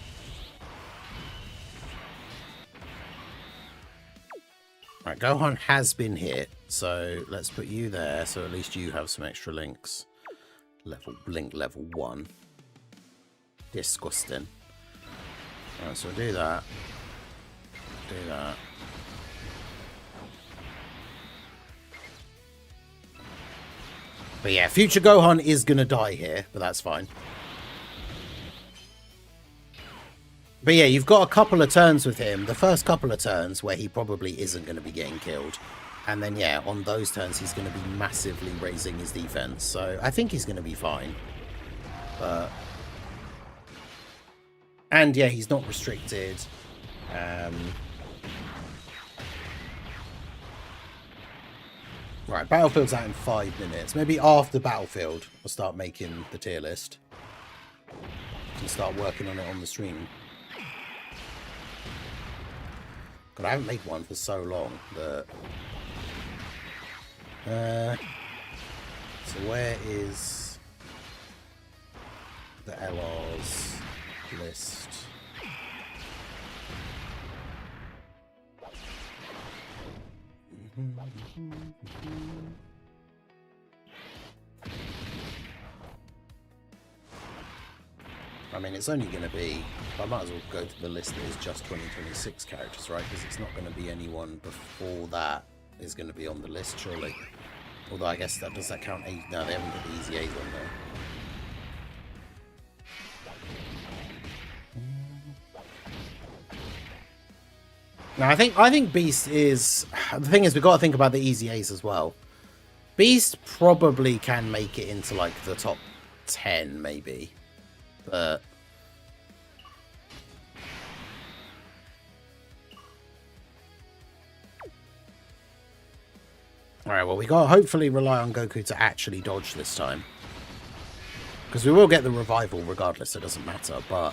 Alright, Gohan has been hit, so let's put you there, so at least you have some extra links. Link level 1. Disgusting. Alright, so we'll do that. Do that. But yeah, future Gohan is going to die here, but that's fine. But yeah, you've got a couple of turns with him. The first couple of turns where he probably isn't going to be getting killed. And then, yeah, on those turns, he's going to be massively raising his defense. So I think he's going to be fine. And yeah, he's not restricted. Right, Battlefield's out in 5 minutes. Maybe after Battlefield, I'll start making the tier list. And start working on it on the stream. God, I haven't made one for so long that... so where is the LR's list? I mean, it's only going to be... I might as well go to the list that is just 2026 characters, right? Because it's not going to be anyone before that is going to be on the list, surely. Although I guess that... Does that count? No, they haven't got the easy A's on there. Now, I think Beast is... The thing is, we've got to think about the easy A's as well. Beast probably can make it into, like, the top 10, maybe. But... Alright, well, we got to hopefully rely on Goku to actually dodge this time. Because we will get the revival regardless, so it doesn't matter, but...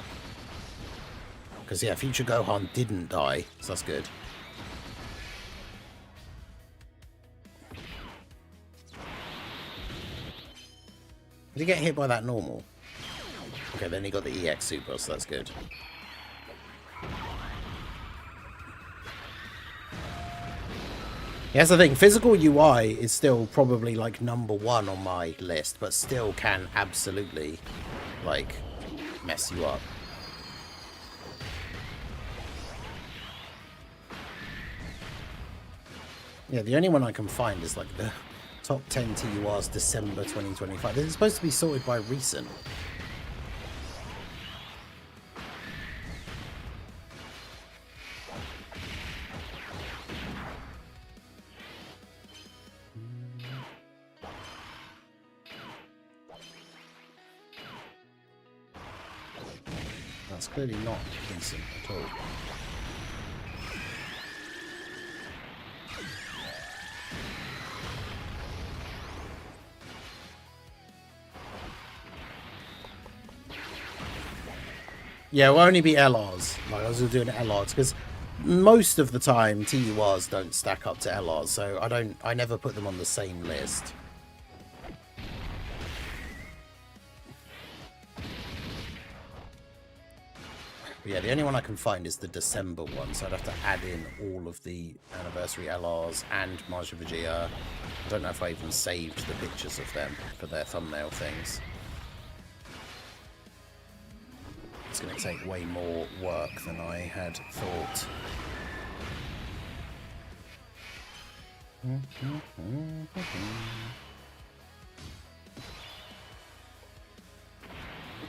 Because, yeah, Future Gohan didn't die, so that's good. Did he get hit by that normal? Okay, then he got the EX Super, so that's good. Yeah, that's the thing. Physical UI is still probably, like, #1 on my list, but still can absolutely, like, mess you up. Yeah, the only one I can find is, like, the top 10 TURs December 2025. This is supposed to be sorted by recent. That's clearly not recent at all. Yeah, it will only be LRs. Like, I was doing LRs because most of the time TURs don't stack up to LRs, so I never put them on the same list. But yeah, the only one I can find is the December one, so I'd have to add in all of the anniversary LRs and Majin Vegeta. I don't know if I even saved the pictures of them for their thumbnail things. It's going to take way more work than I had thought.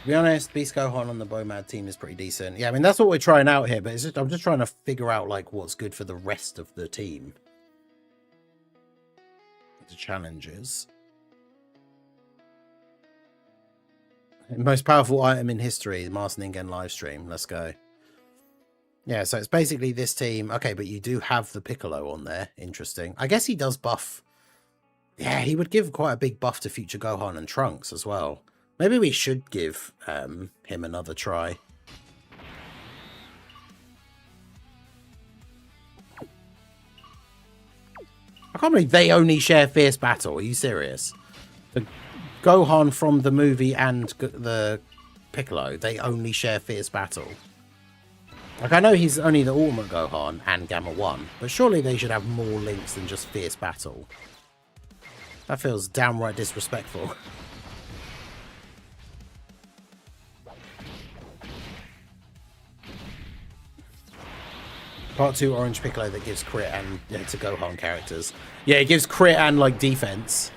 To be honest, Beast Gohan on the Bomad team is pretty decent. Yeah, I mean, that's what we're trying out here, but it's just, I'm just trying to figure out, like, what's good for the rest of the team. The challenges. Most powerful item in history, the Master Ningen livestream. Let's go. Yeah, so it's basically this team. Okay, but you do have the Piccolo on there. Interesting. I guess he does buff. Yeah, he would give quite a big buff to Future Gohan and Trunks as well. Maybe we should give him another try. I can't believe they only share Fierce Battle. Are you serious? The Gohan from the movie and the Piccolo, they only share Fierce Battle. Like, I know he's only the Ultimate Gohan and Gamma 1, but surely they should have more links than just Fierce Battle. That feels downright disrespectful. Part 2 Orange Piccolo that gives crit and to Gohan characters. Yeah, it gives crit and, like, defense.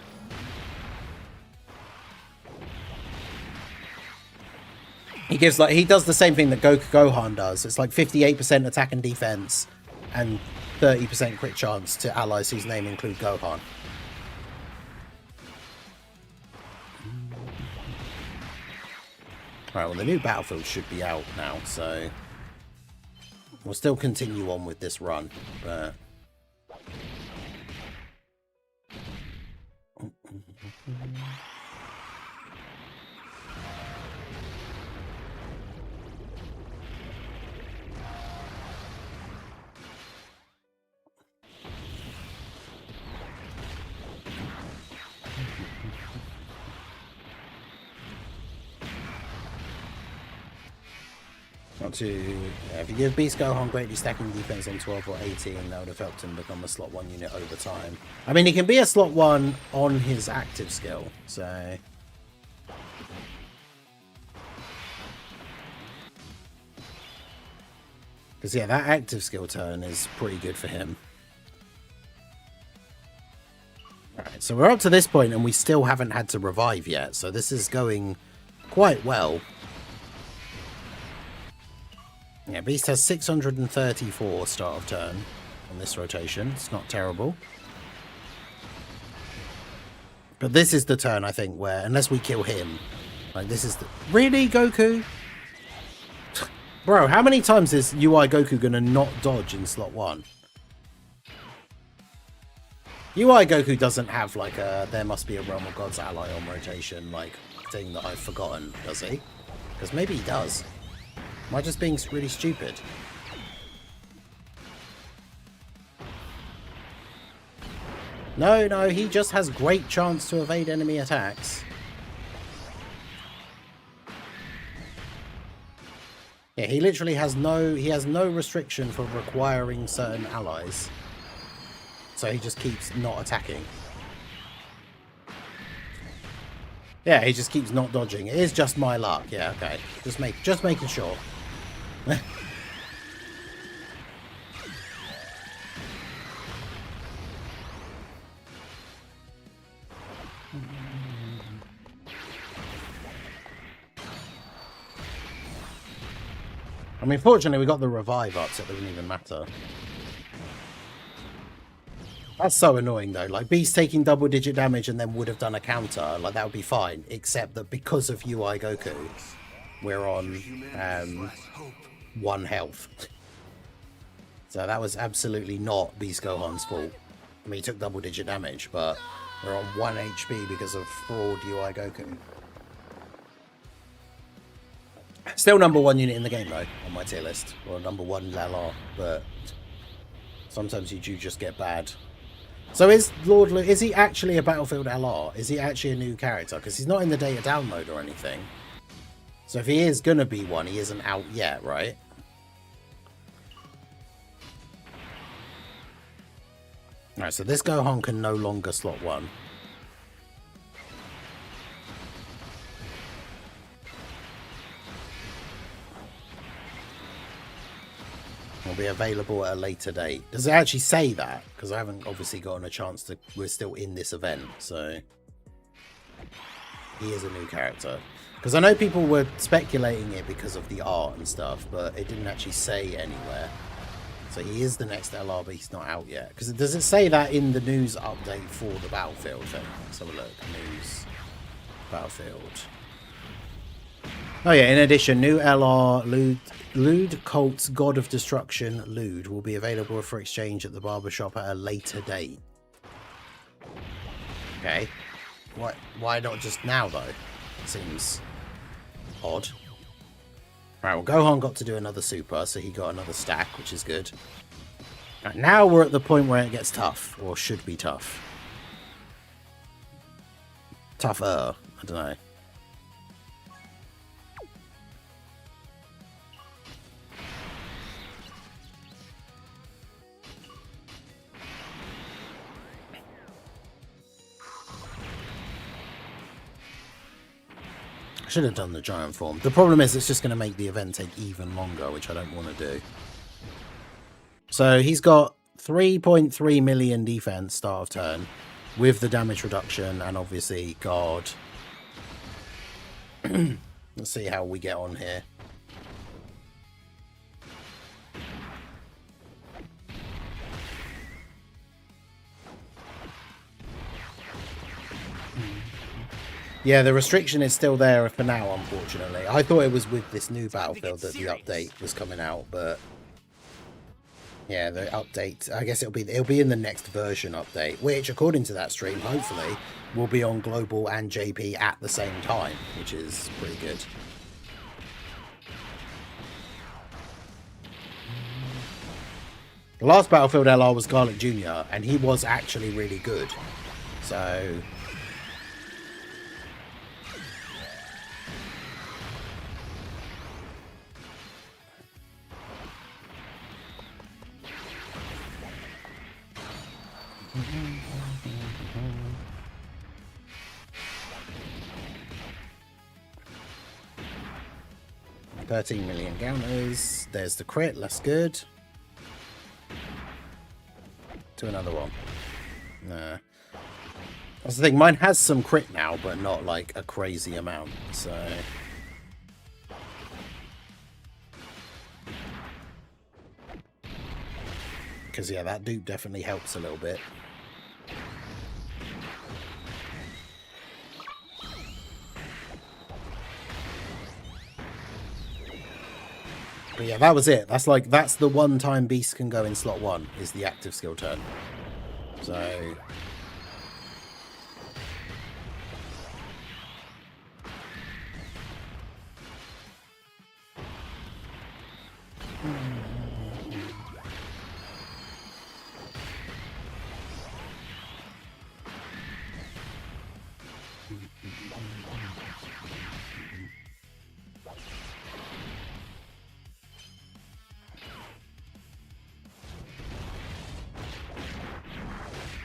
He gives, like, he does the same thing that Gohan does. It's like 58% attack and defense and 30% crit chance to allies whose name include Gohan. Right, well, the new battlefield should be out now, so we'll still continue on with this run, but... Not too... Yeah, if you give Beast Gohan greatly stacking defense on 12 or 18, that would have helped him become a slot 1 unit over time. I mean, he can be a slot 1 on his active skill, so... Because, yeah, that active skill turn is pretty good for him. Alright, so we're up to this point and we still haven't had to revive yet, so this is going quite well. Yeah, Beast has 634 start of turn on this rotation. It's not terrible. But this is the turn, I think, where, unless we kill him, like, this is the... Really, Goku? Bro, how many times is UI Goku going to not dodge in slot 1? UI Goku doesn't have, like, a there must be a Realm of Gods ally on rotation, like, thing that I've forgotten, does he? Because maybe he does. Am I just being really stupid? No, no, he just has great chance to evade enemy attacks. Yeah, he literally has no restriction for requiring certain allies. So he just keeps not attacking. Yeah, he just keeps not dodging. It is just my luck. Yeah, okay. Just making sure. I mean, fortunately, we got the revive up, so it doesn't even matter. That's so annoying, though. Like, Beast taking double-digit damage and then would have done a counter. Like, that would be fine. Except that because of UI Goku, we're on 1 health. So that was absolutely not Beast Gohan's fault. I mean, he took double-digit damage, but we're on 1 HP because of fraud UI Goku. Still number 1 unit in the game, though, on my tier list. Or number 1 LR, but sometimes you do just get bad. So is Lord Luke, is he actually a Battlefield LR? Is he actually a new character? Because he's not in the data download or anything. So if he is going to be one, he isn't out yet, right? Alright, so this Gohan can no longer slot 1. Will be available at a later date. Does it actually say that? Because I haven't obviously gotten a chance to... We're still in this event, so... He is a new character. Because I know people were speculating it because of the art and stuff, but it didn't actually say anywhere. So he is the next LR, but he's not out yet. Because does it say that in the news update for the Battlefield thing? Let's have a look. News. Battlefield. Oh yeah, in addition, new LR Lude Colt's God of Destruction Lude will be available for exchange at the barbershop at a later date. Okay. Why not just now, though? Seems odd. Right, well, Gohan got to do another super, so he got another stack, which is good. Right, now we're at the point where it gets tough, or should be tough. Tougher, I don't know. Should have done the giant form. The problem is it's just going to make the event take even longer, which I don't want to do. So he's got 3.3 million defense start of turn with the damage reduction and obviously guard. Let's see how we get on here. Yeah, the restriction is still there for now, unfortunately. I thought it was with this new battlefield that the update was coming out, but yeah, the update, I guess it'll be in the next version update, which according to that stream, hopefully, will be on global and JP at the same time, which is pretty good. The last Battlefield LR was Garlic Jr., and he was actually really good. So... $13 million counters. There's the crit, that's good. To another one. Nah. That's the thing, mine has some crit now, but not like a crazy amount, so... Because, yeah, that dupe definitely helps a little bit. But yeah, that was it. That's the one time Beast can go in slot 1, is the active skill turn. So...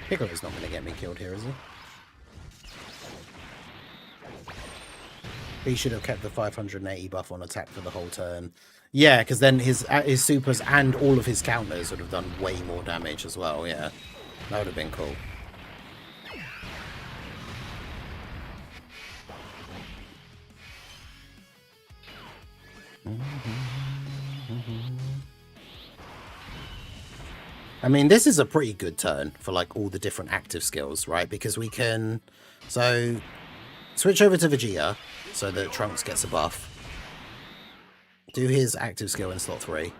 Piccolo's not going to get me killed here, is he? He should have kept the 580 buff on attack for the whole turn. Yeah, because then his supers and all of his counters would have done way more damage as well, yeah. That would have been cool. I mean, this is a pretty good turn for like all the different active skills, right? Because we can... So, switch over to Vegeta so that Trunks gets a buff. Do his active skill in slot 3.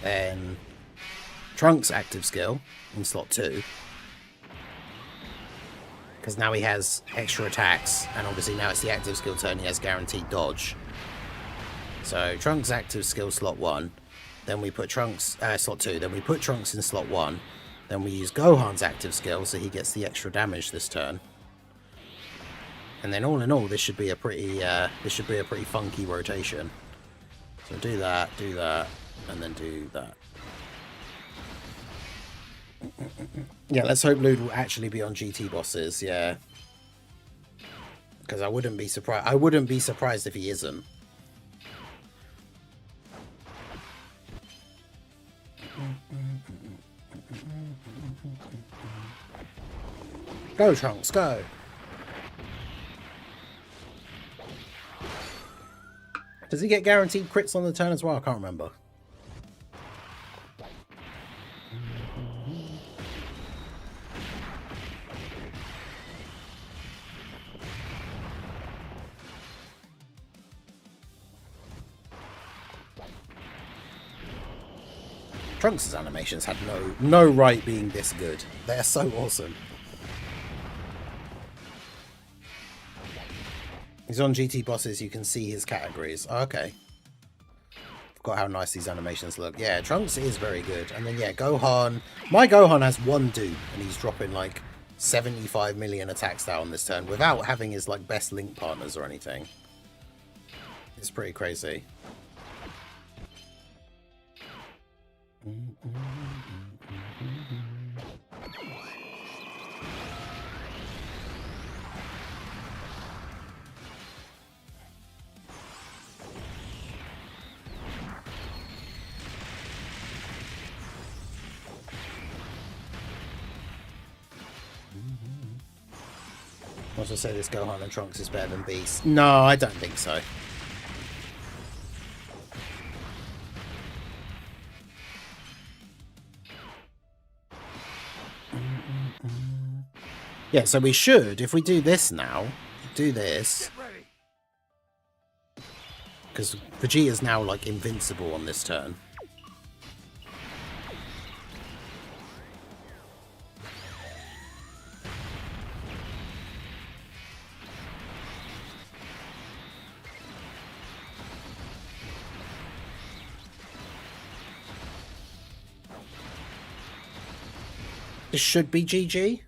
Then Trunks' active skill in slot 2. Because now he has extra attacks, and obviously now it's the active skill turn, he has guaranteed dodge. So Trunks' active skill slot 1, then we put Trunks, slot 2, then we put Trunks in slot 1, then we use Gohan's active skill so he gets the extra damage this turn. And then all in all, this should be a pretty funky rotation. So do that, and then do that. Yeah, let's hope Lude will actually be on GT bosses, yeah. Because I wouldn't be surprised if he isn't. Go, Trunks, go! Does he get guaranteed crits on the turn as well? I can't remember. Trunks' animations had no right being this good. They're so awesome. He's on GT bosses, you can see his categories. Oh, okay. Forgot how nice these animations look. Yeah, Trunks is very good. And then, yeah, Gohan. My Gohan has one dupe, and he's dropping, like, 75 million attacks down this turn without having his, like, best link partners or anything. It's pretty crazy. I also say this Gohan and Trunks is better than Beast. No, I don't think so. Yeah, so we should, if we do this now, do this, Get ready. because Vegeta's now, like, invincible on this turn. This should be GG.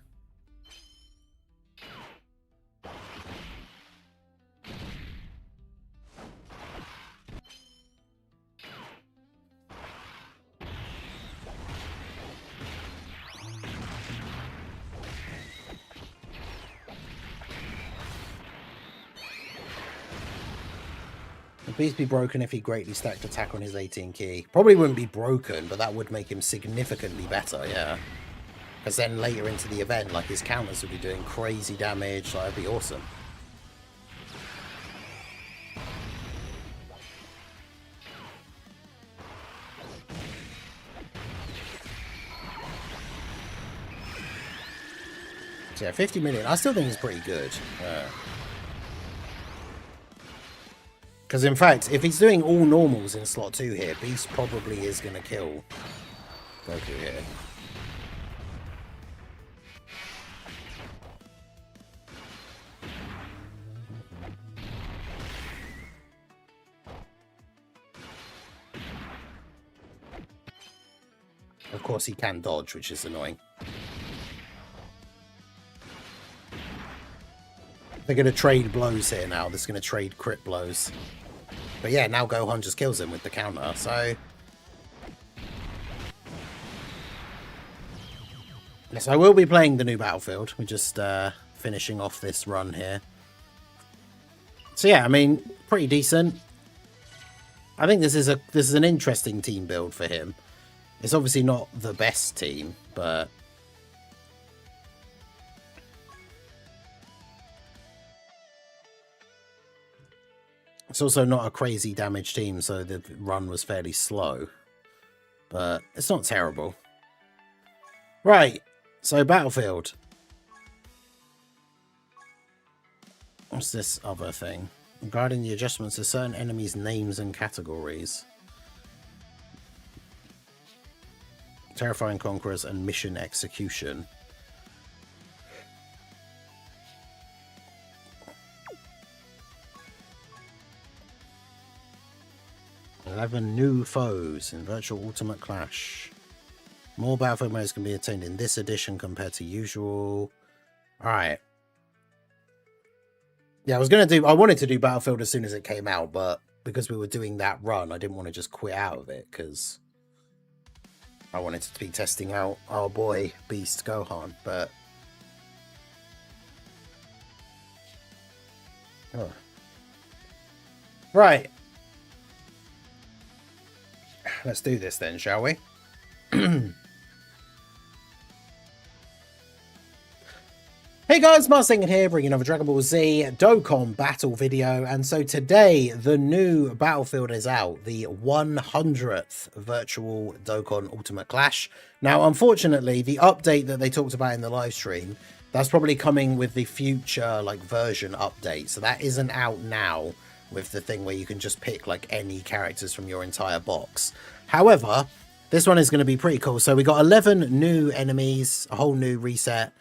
The beast be broken if he greatly stacked attack on his 18 key. Probably wouldn't be broken, but that would make him significantly better, yeah. Because then later into the event, like, his counters would be doing crazy damage. Like, that'd be awesome. So yeah, 50 million. I still think it's pretty good. Because in fact, if he's doing all normals in slot 2 here, Beast probably is going to kill Goku here. Of course, he can dodge, which is annoying. They're going to trade blows here now. They're going to trade crit blows. But yeah, now Gohan just kills him with the counter, so... Yes, I will be playing the new Battlefield. We're just finishing off this run here. So yeah, I mean, pretty decent. I think this is an interesting team build for him. It's obviously not the best team, but... It's also not a crazy damage team, so the run was fairly slow. But it's not terrible. Right, so Battlefield. What's this other thing? Regarding the adjustments to certain enemies' names and categories. Terrifying Conquerors and Mission Execution. "11 new foes in Virtual Ultimate Clash. More Battlefield modes can be attained in this edition compared to usual." Alright. Yeah, I wanted to do Battlefield as soon as it came out, but because we were doing that run, I didn't want to just quit out of it, because I wanted to be testing out our boy, Beast Gohan, but... Oh. Right. Let's do this then, shall we? Hey guys, Marsinger here, bringing another Dragon Ball Z Dokkan battle video. And so today, the new Battlefield is out, the 100th Virtual Dokkan Ultimate Clash. Now, unfortunately, the update that they talked about in the live stream, that's probably coming with the future, like, version update. So that isn't out now with the thing where you can just pick, like, any characters from your entire box. However, this one is going to be pretty cool. So we got 11 new enemies, a whole new reset.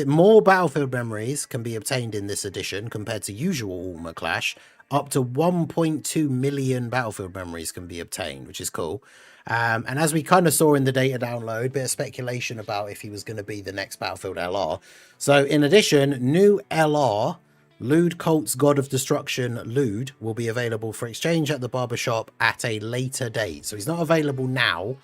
More Battlefield memories can be obtained in this edition compared to usual Ultimate Clash. Up to 1.2 million Battlefield memories can be obtained, which is cool. And as we kind of saw in the data download, bit of speculation about if he was going to be the next Battlefield LR. So in addition, new LR, Lude Colt's God of Destruction Lude, will be available for exchange at the barbershop at a later date. So he's not available now,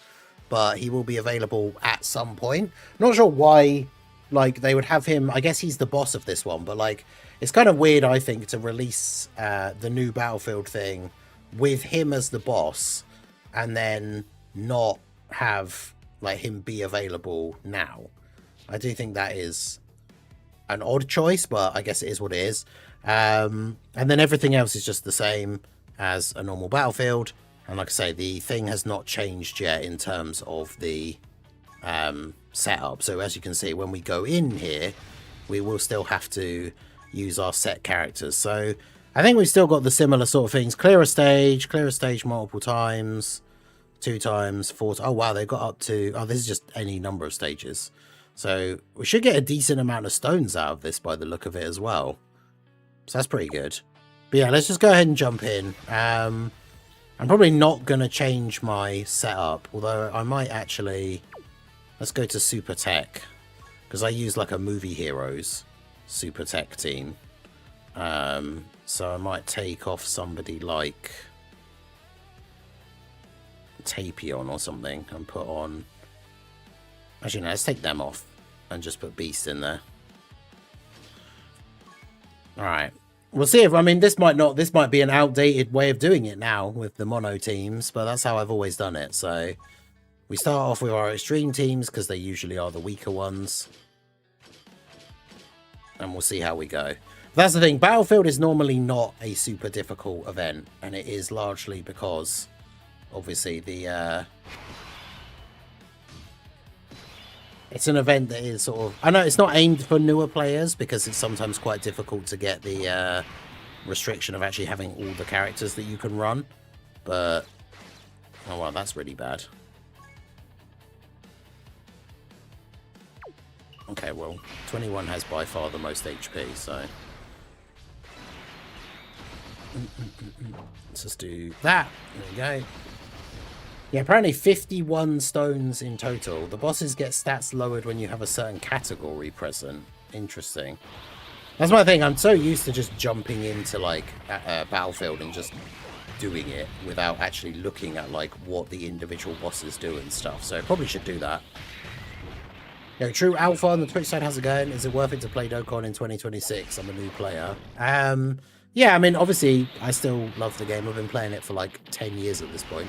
but he will be available at some point. Not sure why, like, they would have him. I guess he's the boss of this one, but, like, it's kind of weird, I think, to release the new Battlefield thing with him as the boss and then not have, like, him be available now. I do think that is an odd choice, but I guess it is what it is. And then everything else is just the same as a normal Battlefield. And like I say, the thing has not changed yet in terms of the setup. So as you can see, when we go in here, we will still have to use our set characters. So I think we've still got the similar sort of things. Clear a stage multiple times, 2 times, 4 times. Oh wow, they got up to, oh, this is just any number of stages. So we should get a decent amount of stones out of this by the look of it as well. So that's pretty good. But yeah, let's just go ahead and jump in. I'm probably not going to change my setup, although I might actually, let's go to Super Tech, because I use like a Movie Heroes Super Tech team. So I might take off somebody like Tapion or something and put on, actually no, let's take them off and just put Beast in there. Alright, we'll see if, I mean, this might be an outdated way of doing it now with the mono teams, but that's how I've always done it. So we start off with our extreme teams because they usually are the weaker ones, and we'll see how we go. That's the thing, Battlefield is normally not a super difficult event, and it is largely because obviously the it's an event that is sort of, I know it's not aimed for newer players because it's sometimes quite difficult to get the restriction of actually having all the characters that you can run, but oh well, that's really bad. Okay, well, 21 has by far the most HP, so let's just do that. There we go. Yeah, apparently 51 stones in total. The bosses get stats lowered when you have a certain category present. Interesting. That's my thing. I'm so used to just jumping into like Battlefield and just doing it without actually looking at like what the individual bosses do and stuff. So I probably should do that. Yo, True Alpha on the Twitch side, how's it going? Is it worth it to play Dokkan in 2026? I'm a new player. Yeah, I mean, obviously, I still love the game. I've been playing it for like 10 years at this point.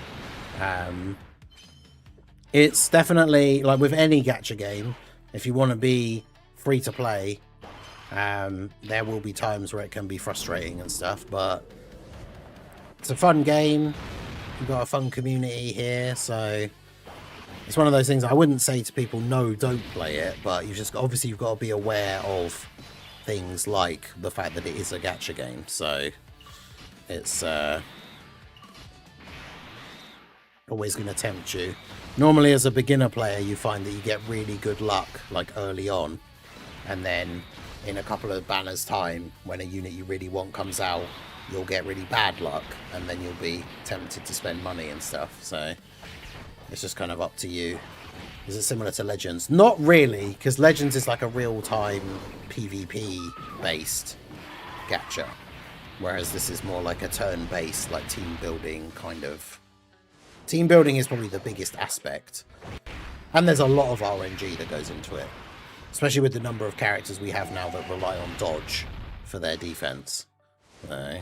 It's definitely, like with any gacha game, if you want to be free to play, there will be times where it can be frustrating and stuff, but it's a fun game. You've got a fun community here, so it's one of those things I wouldn't say to people, no, don't play it, but you've just, obviously you've got to be aware of things like the fact that it is a gacha game, so it's always going to tempt you. Normally as a beginner player you find that you get really good luck like early on, and then in a couple of banners time when a unit you really want comes out, you'll get really bad luck, and then you'll be tempted to spend money and stuff. So it's just kind of up to you. Is it similar to Legends? Not really, because Legends is like a real-time PvP based gacha, whereas this is more like a turn-based, like team building kind of. Team building is probably the biggest aspect, and there's a lot of RNG that goes into it, especially with the number of characters we have now that rely on dodge for their defense. So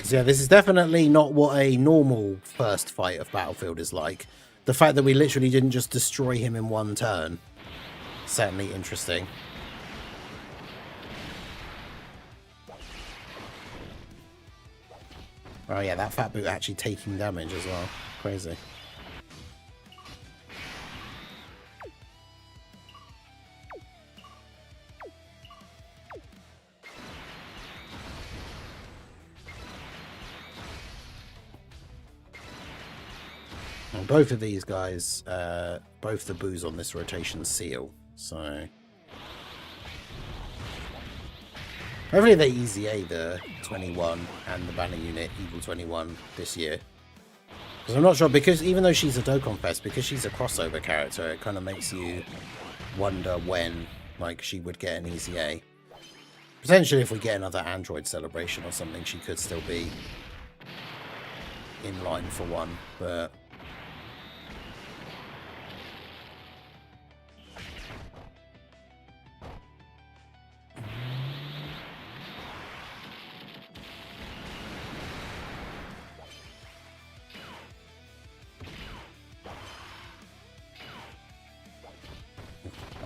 yeah, this is definitely not what a normal first fight of Battlefield is like. The fact that we literally didn't just destroy him in one turn, certainly interesting. Oh yeah, that fat boot actually taking damage as well. Crazy. And both of these guys, both the boos on this rotation seal, so hopefully they easy A the 21 and the banner unit Evil 21 this year. Because I'm not sure, because even though she's a Dokkan Fest, because she's a crossover character, it kind of makes you wonder when like she would get an easy A. Potentially if we get another Android celebration or something, she could still be in line for one, but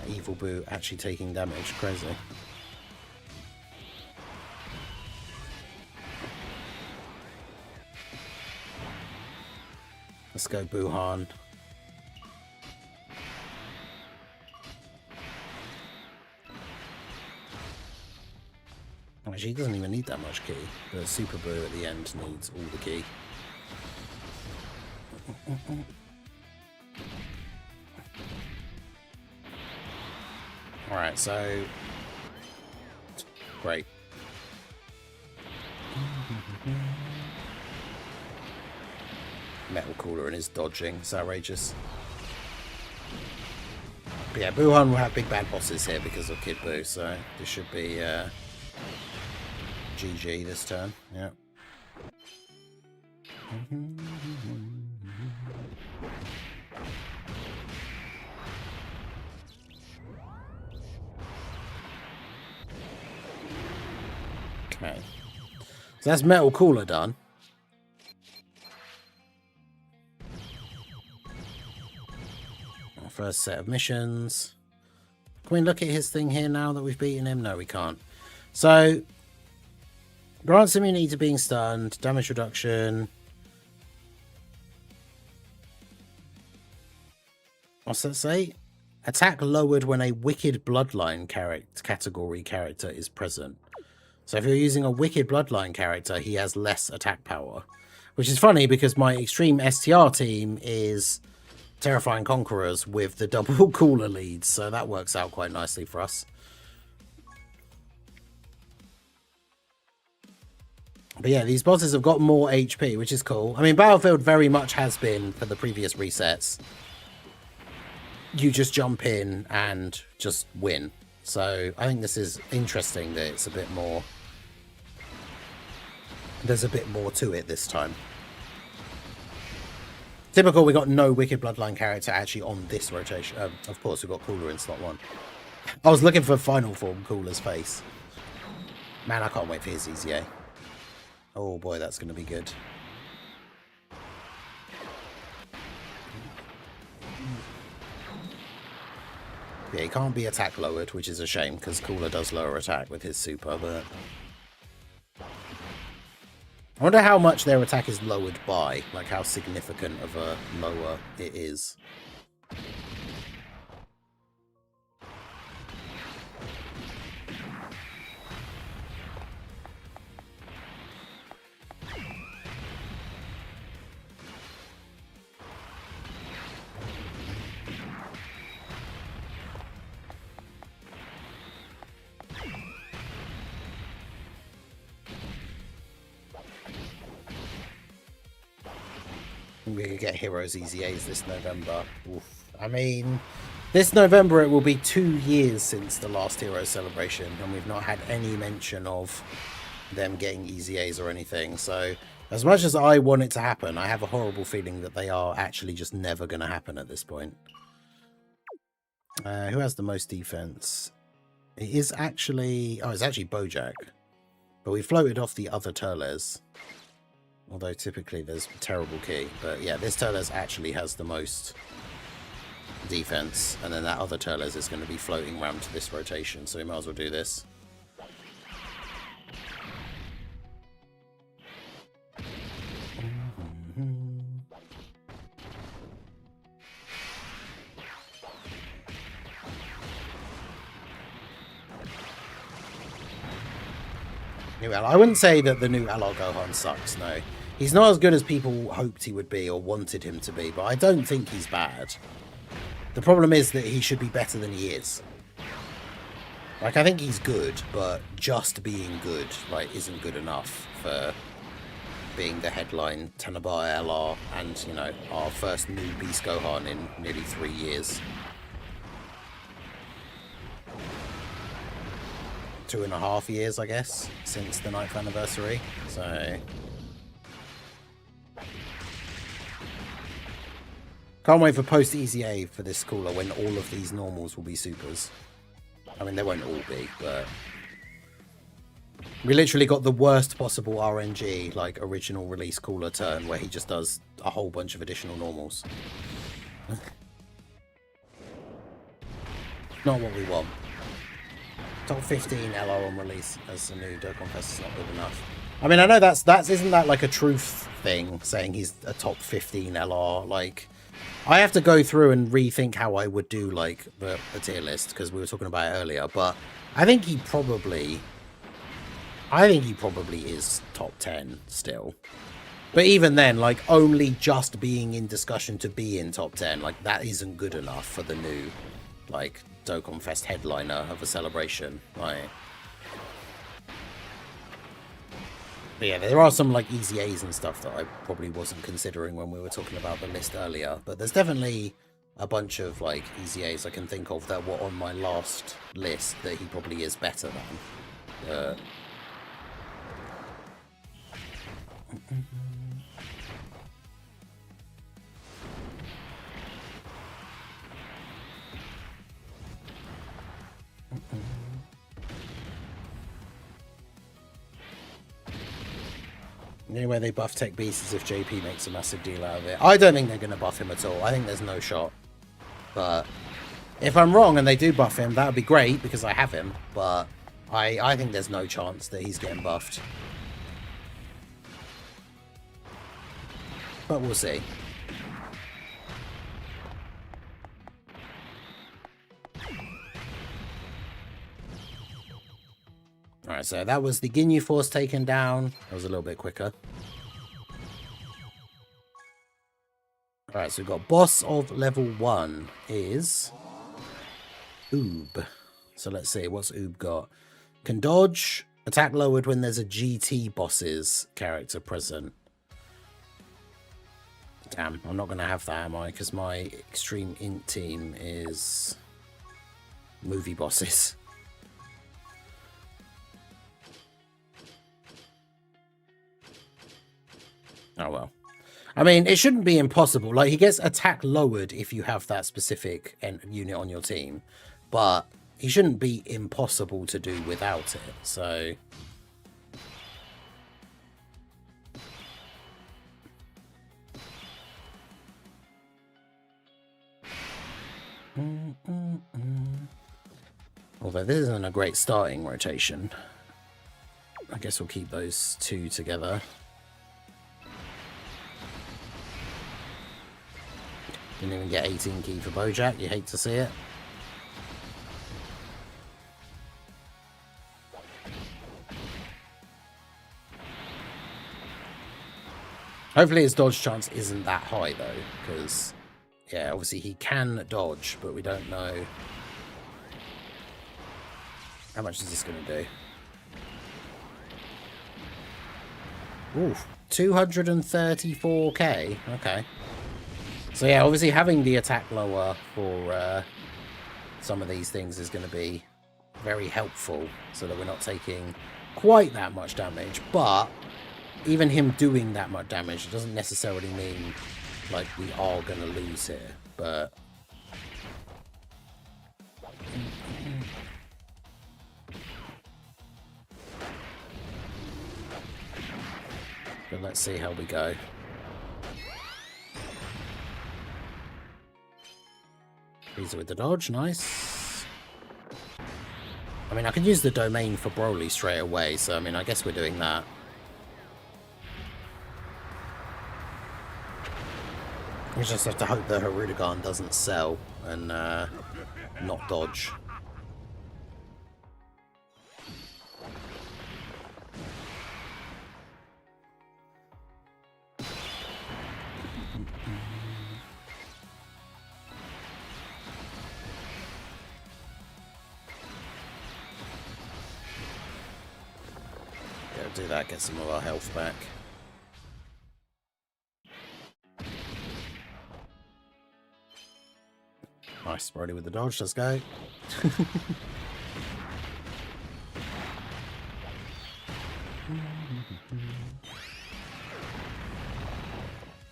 Evil Boo actually taking damage. Crazy. Let's go, Buhan. Actually, he doesn't even need that much key. The Super Boo at the end needs all the key. Alright, so... Great. Metal Cooler and his dodging. It's outrageous. But yeah, Buhan will have big bad bosses here because of Kid Buu, so this should be GG this turn. Yeah. Okay. So that's Metal Cooler done. Our first set of missions. Can we look at his thing here now that we've beaten him? No, we can't. So, grants immunity to being stunned, damage reduction. What's that say? Attack lowered when a Wicked Bloodline category character is present. So if you're using a Wicked Bloodline character, he has less attack power. Which is funny because my Extreme STR team is Terrifying Conquerors with the double Cooler leads. So that works out quite nicely for us. But yeah, these bosses have got more HP, which is cool. I mean, Battlefield very much has been, for the previous resets, you just jump in and just win. So I think this is interesting that it's a bit more... There's a bit more to it this time. Typical, we got no Wicked Bloodline character actually on this rotation. Of course, we got Cooler in slot 1. I was looking for Final Form Cooler's face. Man, I can't wait for his EZA. Oh boy, that's going to be good. Yeah, he can't be attack lowered, which is a shame, because Cooler does lower attack with his super, but... I wonder how much their attack is lowered by, like how significant of a lower it is. We could get Heroes EZAs this November. Oof. I mean, this November it will be 2 years since the last Heroes celebration, and we've not had any mention of them getting EZAs or anything. So, as much as I want it to happen, I have a horrible feeling that they are actually just never going to happen at this point. Who has the most defense? It is actually... Oh, it's actually Bojack. But we floated off the other Turles. Although typically there's terrible key. But yeah, this Turles actually has the most defense. And then that other Turles is going to be floating around to this rotation. So we might as well do this. I wouldn't say that the new Allar Gohan sucks, no. He's not as good as people hoped he would be or wanted him to be, but I don't think he's bad. The problem is that he should be better than he is. Like, I think he's good, but just being good, like, isn't good enough for being the headline Tanabai Allar and, you know, our first new Beast Gohan in nearly 3 years. 2.5 years, I guess, since the 9th anniversary. So can't wait for post EZA for this Cooler when all of these normals will be supers. I mean, they won't all be, but we literally got the worst possible RNG, like original release Cooler turn, where he just does a whole bunch of additional normals. Not what we want. Top 15 LR on release as the new Dokkan Fest is not good enough. I mean, I know that's isn't that like a truth thing saying he's a top 15 LR. Like, I have to go through and rethink how I would do like the tier list because we were talking about it earlier. But I think he probably is top 10 still. But even then, like, only just being in discussion to be in top 10, like, that isn't good enough for the new, like, Dokkan Fest headliner of a celebration. Like, but yeah, there are some, like, easy A's and stuff that I probably wasn't considering when we were talking about the list earlier. But there's definitely a bunch of, like, easy A's I can think of that were on my last list that he probably is better than. The only way they buff Tech Beast is if JP makes a massive deal out of it. I don't think they're going to buff him at all. I think there's no shot. But if I'm wrong and they do buff him, that would be great because I have him. But I think there's no chance that he's getting buffed. But we'll see. Alright, so that was the Ginyu Force taken down. That was a little bit quicker. Alright, so we've got boss of level 1 is Oob. So let's see, what's Oob got? Can dodge, attack lowered when there's a GT boss's character present. Damn, I'm not going to have that, am I? Because my extreme int team is movie bosses. Oh well. I mean, it shouldn't be impossible. Like, he gets attack lowered if you have that specific unit on your team. But he shouldn't be impossible to do without it. So... Although this isn't a great starting rotation. I guess we'll keep those two together. Didn't even get 18 key for Bojack. You hate to see it. Hopefully his dodge chance isn't that high though, because yeah, obviously he can dodge, but we don't know how much is this going to do. Oof, 234k. Okay. So yeah, obviously having the attack lower for some of these things is going to be very helpful so that we're not taking quite that much damage. But even him doing that much damage, it doesn't necessarily mean like we are going to lose here. But let's see how we go. Easy with the dodge, nice. I mean, I could use the domain for Broly straight away, so I mean, I guess we're doing that. We just have to hope that Harudegan doesn't sell and not dodge. Do that, get some of our health back. Nice, Brody with the dodge, let's go.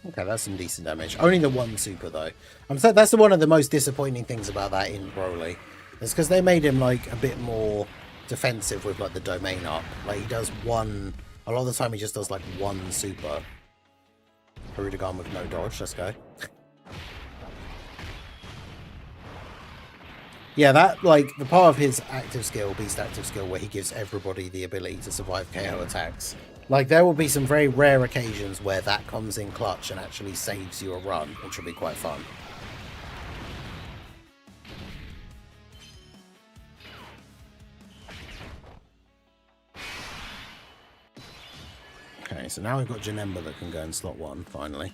Okay, that's some decent damage. Only the one super though. That's one of the most disappointing things about that in Broly. It's because they made him like a bit more defensive with like the domain up. Like he does one, a lot of the time he just does like one super. Harudegan with no dodge, let's go. Yeah, that like the part of his active skill, beast active skill, where he gives everybody the ability to survive KO attacks. Like, there will be some very rare occasions where that comes in clutch and actually saves you a run, which will be quite fun. Okay, so now we've got Janemba that can go in slot 1, finally.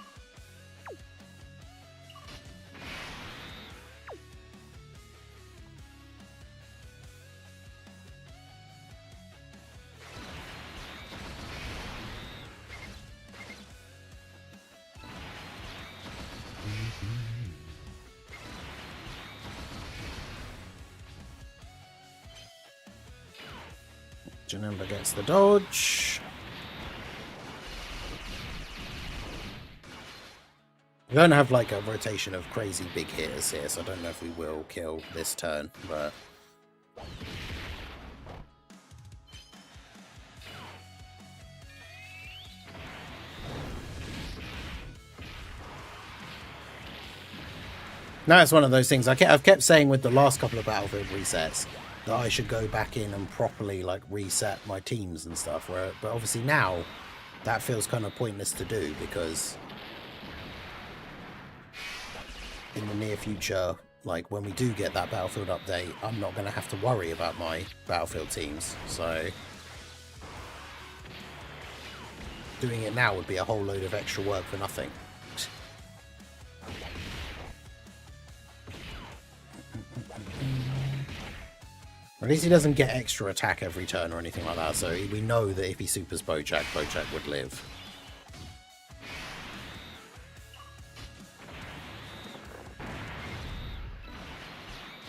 Janemba gets the dodge. We don't have like a rotation of crazy big hitters here, so I don't know if we will kill this turn, but... No, it's one of those things. I've kept saying with the last couple of Battlefield resets that I should go back in and properly like reset my teams and stuff. But obviously now that feels kind of pointless to do because in the near future, like when we do get that Battlefield update, I'm not going to have to worry about my Battlefield teams. So doing it now would be a whole load of extra work for nothing. At least he doesn't get extra attack every turn or anything like that, so we know that if he supers Bojack, Bojack would live.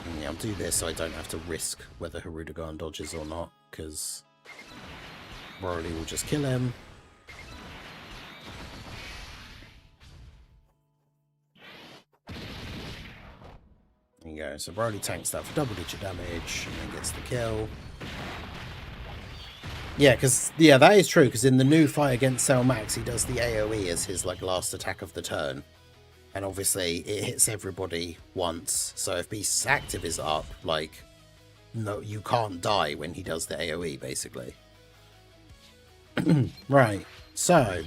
And yeah, I'll do this so I don't have to risk whether Hirudegarn dodges or not, because Broly will just kill him. There you go, so Broly tanks that for double-digit damage and then gets the kill. Yeah, because, yeah, that is true, because in the new fight against Cell Max, he does the AoE as his, like, last attack of the turn. And obviously, it hits everybody once, so if Beast's active is up, like, no, you can't die when he does the AoE, basically. Right, so,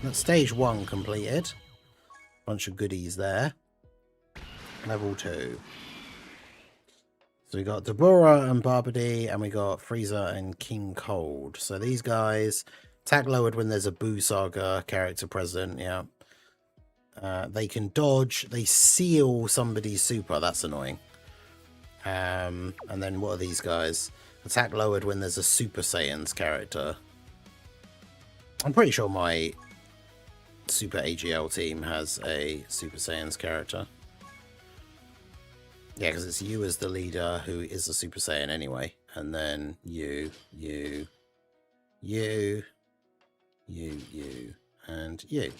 that's stage 1 completed. Bunch of goodies there. Level 2. So we got Deborah and Barbady, and we got Frieza and King Cold. So these guys attack lowered when there's a Boo Saga character present. Yeah. They can dodge. They seal somebody's super. That's annoying. And then what are these guys? Attack lowered when there's a Super Saiyan's character. I'm pretty sure my Super AGL team has a Super Saiyan's character. Yeah, because it's you as the leader who is a Super Saiyan anyway. And then you, and you.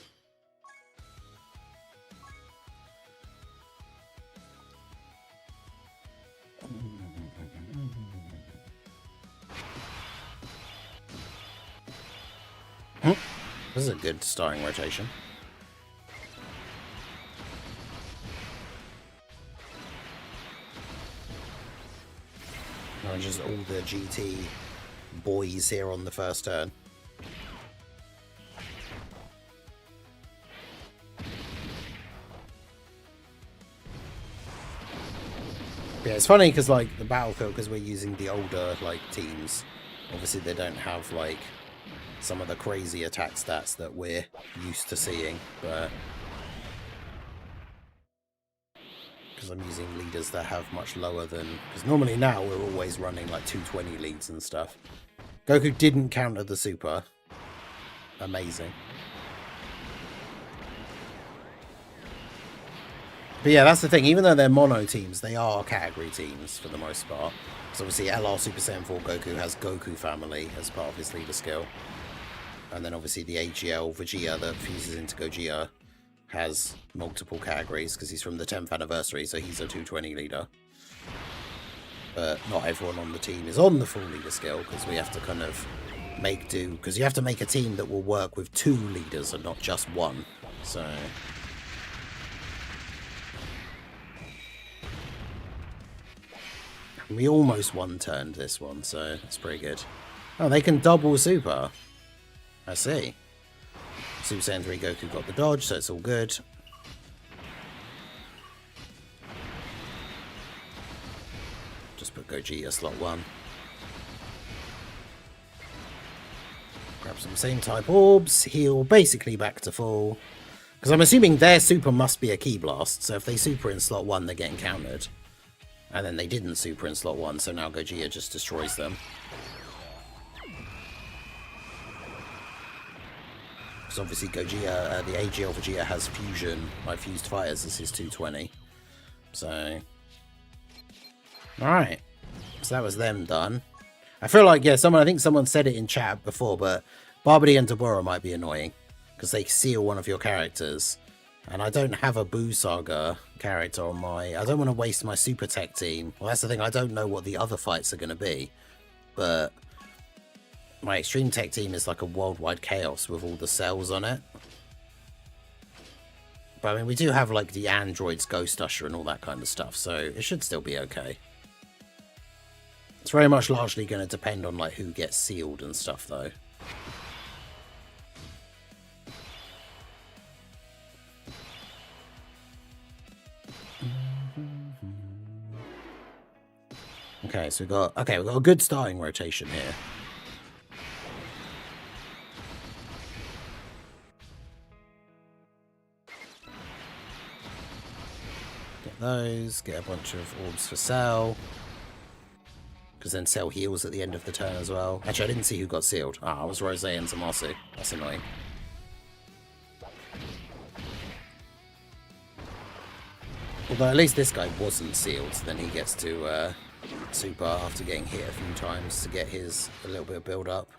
This is a good starting rotation. Just all the GT boys here on the first turn. Yeah, it's funny because like the Battlefield, because we're using the older like teams, obviously they don't have like some of the crazy attack stats that we're used to seeing, but because I'm using leaders that have much lower than... Because normally now we're always running like 220 leads and stuff. Goku didn't counter the super. Amazing. But yeah, that's the thing. Even though they're mono teams, they are category teams for the most part. So obviously LR Super Saiyan 4 Goku has Goku family as part of his leader skill. And then obviously the AGL Vegeta that fuses into Gogeta has multiple categories because he's from the 10th anniversary, so he's a 220 leader. But not everyone on the team is on the full leader skill because we have to kind of make do, because you have to make a team that will work with 2 leaders and not just 1. So we almost one-turned this one, so that's pretty good. Oh, they can double super. I see. Super Saiyan 3 Goku got the dodge, so it's all good. Just put Gogeta slot 1. Grab some same type orbs, heal basically back to full. Because I'm assuming their super must be a Ki Blast, so if they super in slot 1, they're getting countered. And then they didn't super in slot 1, so now Gogeta just destroys them. Because obviously Gogeta, the AGL Vegeta has fusion, like fused fighters as his 220. So... Alright. So that was them done. I feel like, yeah, I think someone said it in chat before, but Barbary and Deborah might be annoying. Because they seal one of your characters. And I don't have a Boo Saga character on my... I don't want to waste my Super Tech team. Well, that's the thing. I don't know what the other fights are going to be. But my Extreme Tech team is like a worldwide chaos with all the cells on it. But I mean, we do have like the androids, Ghost Usher and all that kind of stuff. So it should still be okay. It's very much largely going to depend on like who gets sealed and stuff though. Okay, so we've got a good starting rotation here. Get those, get a bunch of orbs for Cell. Because then Cell heals at the end of the turn as well. Actually, I didn't see who got sealed. Ah, it was Rose and Zamasu. That's annoying. Although at least this guy wasn't sealed, so then he gets to super after getting hit a few times to get his a little bit of build up.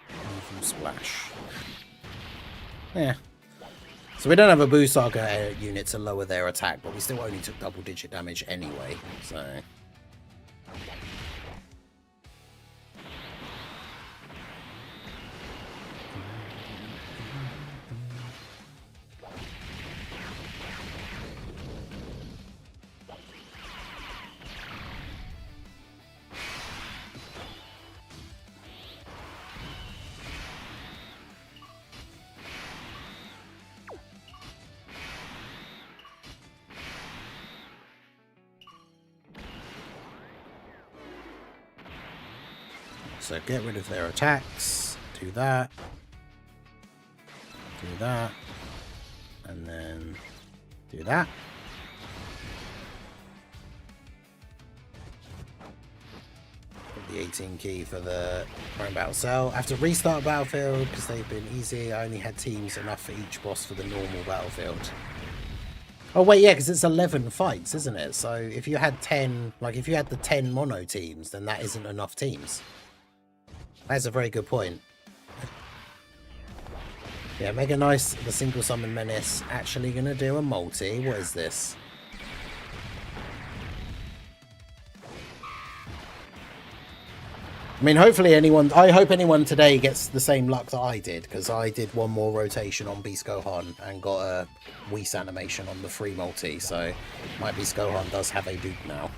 From Splash. Yeah. So we don't have a Boo Saga unit to lower their attack, but we still only took double-digit damage anyway, so... So get rid of their attacks, do that, and then do that. Put the 18 key for the Prime Battle Cell. I have to restart Battlefield because they've been easy. I only had teams enough for each boss for the normal Battlefield. Oh wait, yeah, because it's 11 fights, isn't it? So if you had 10, like if you had the 10 mono teams, then that isn't enough teams. That's a very good point. Yeah, Mega Nice, the single summon menace, actually gonna do a multi. What is this? I mean, hopefully I hope anyone today gets the same luck that I did, because I did one more rotation on Beast Gohan and got a Whis animation on the free multi, so my Beast Gohan does have a boot now.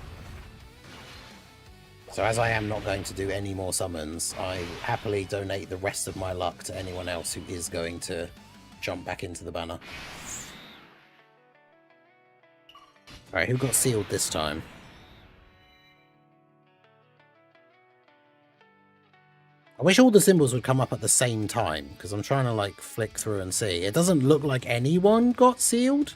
So as I am not going to do any more summons, I happily donate the rest of my luck to anyone else who is going to jump back into the banner. Alright, who got sealed this time? I wish all the symbols would come up at the same time, because I'm trying to like flick through and see. It doesn't look like anyone got sealed.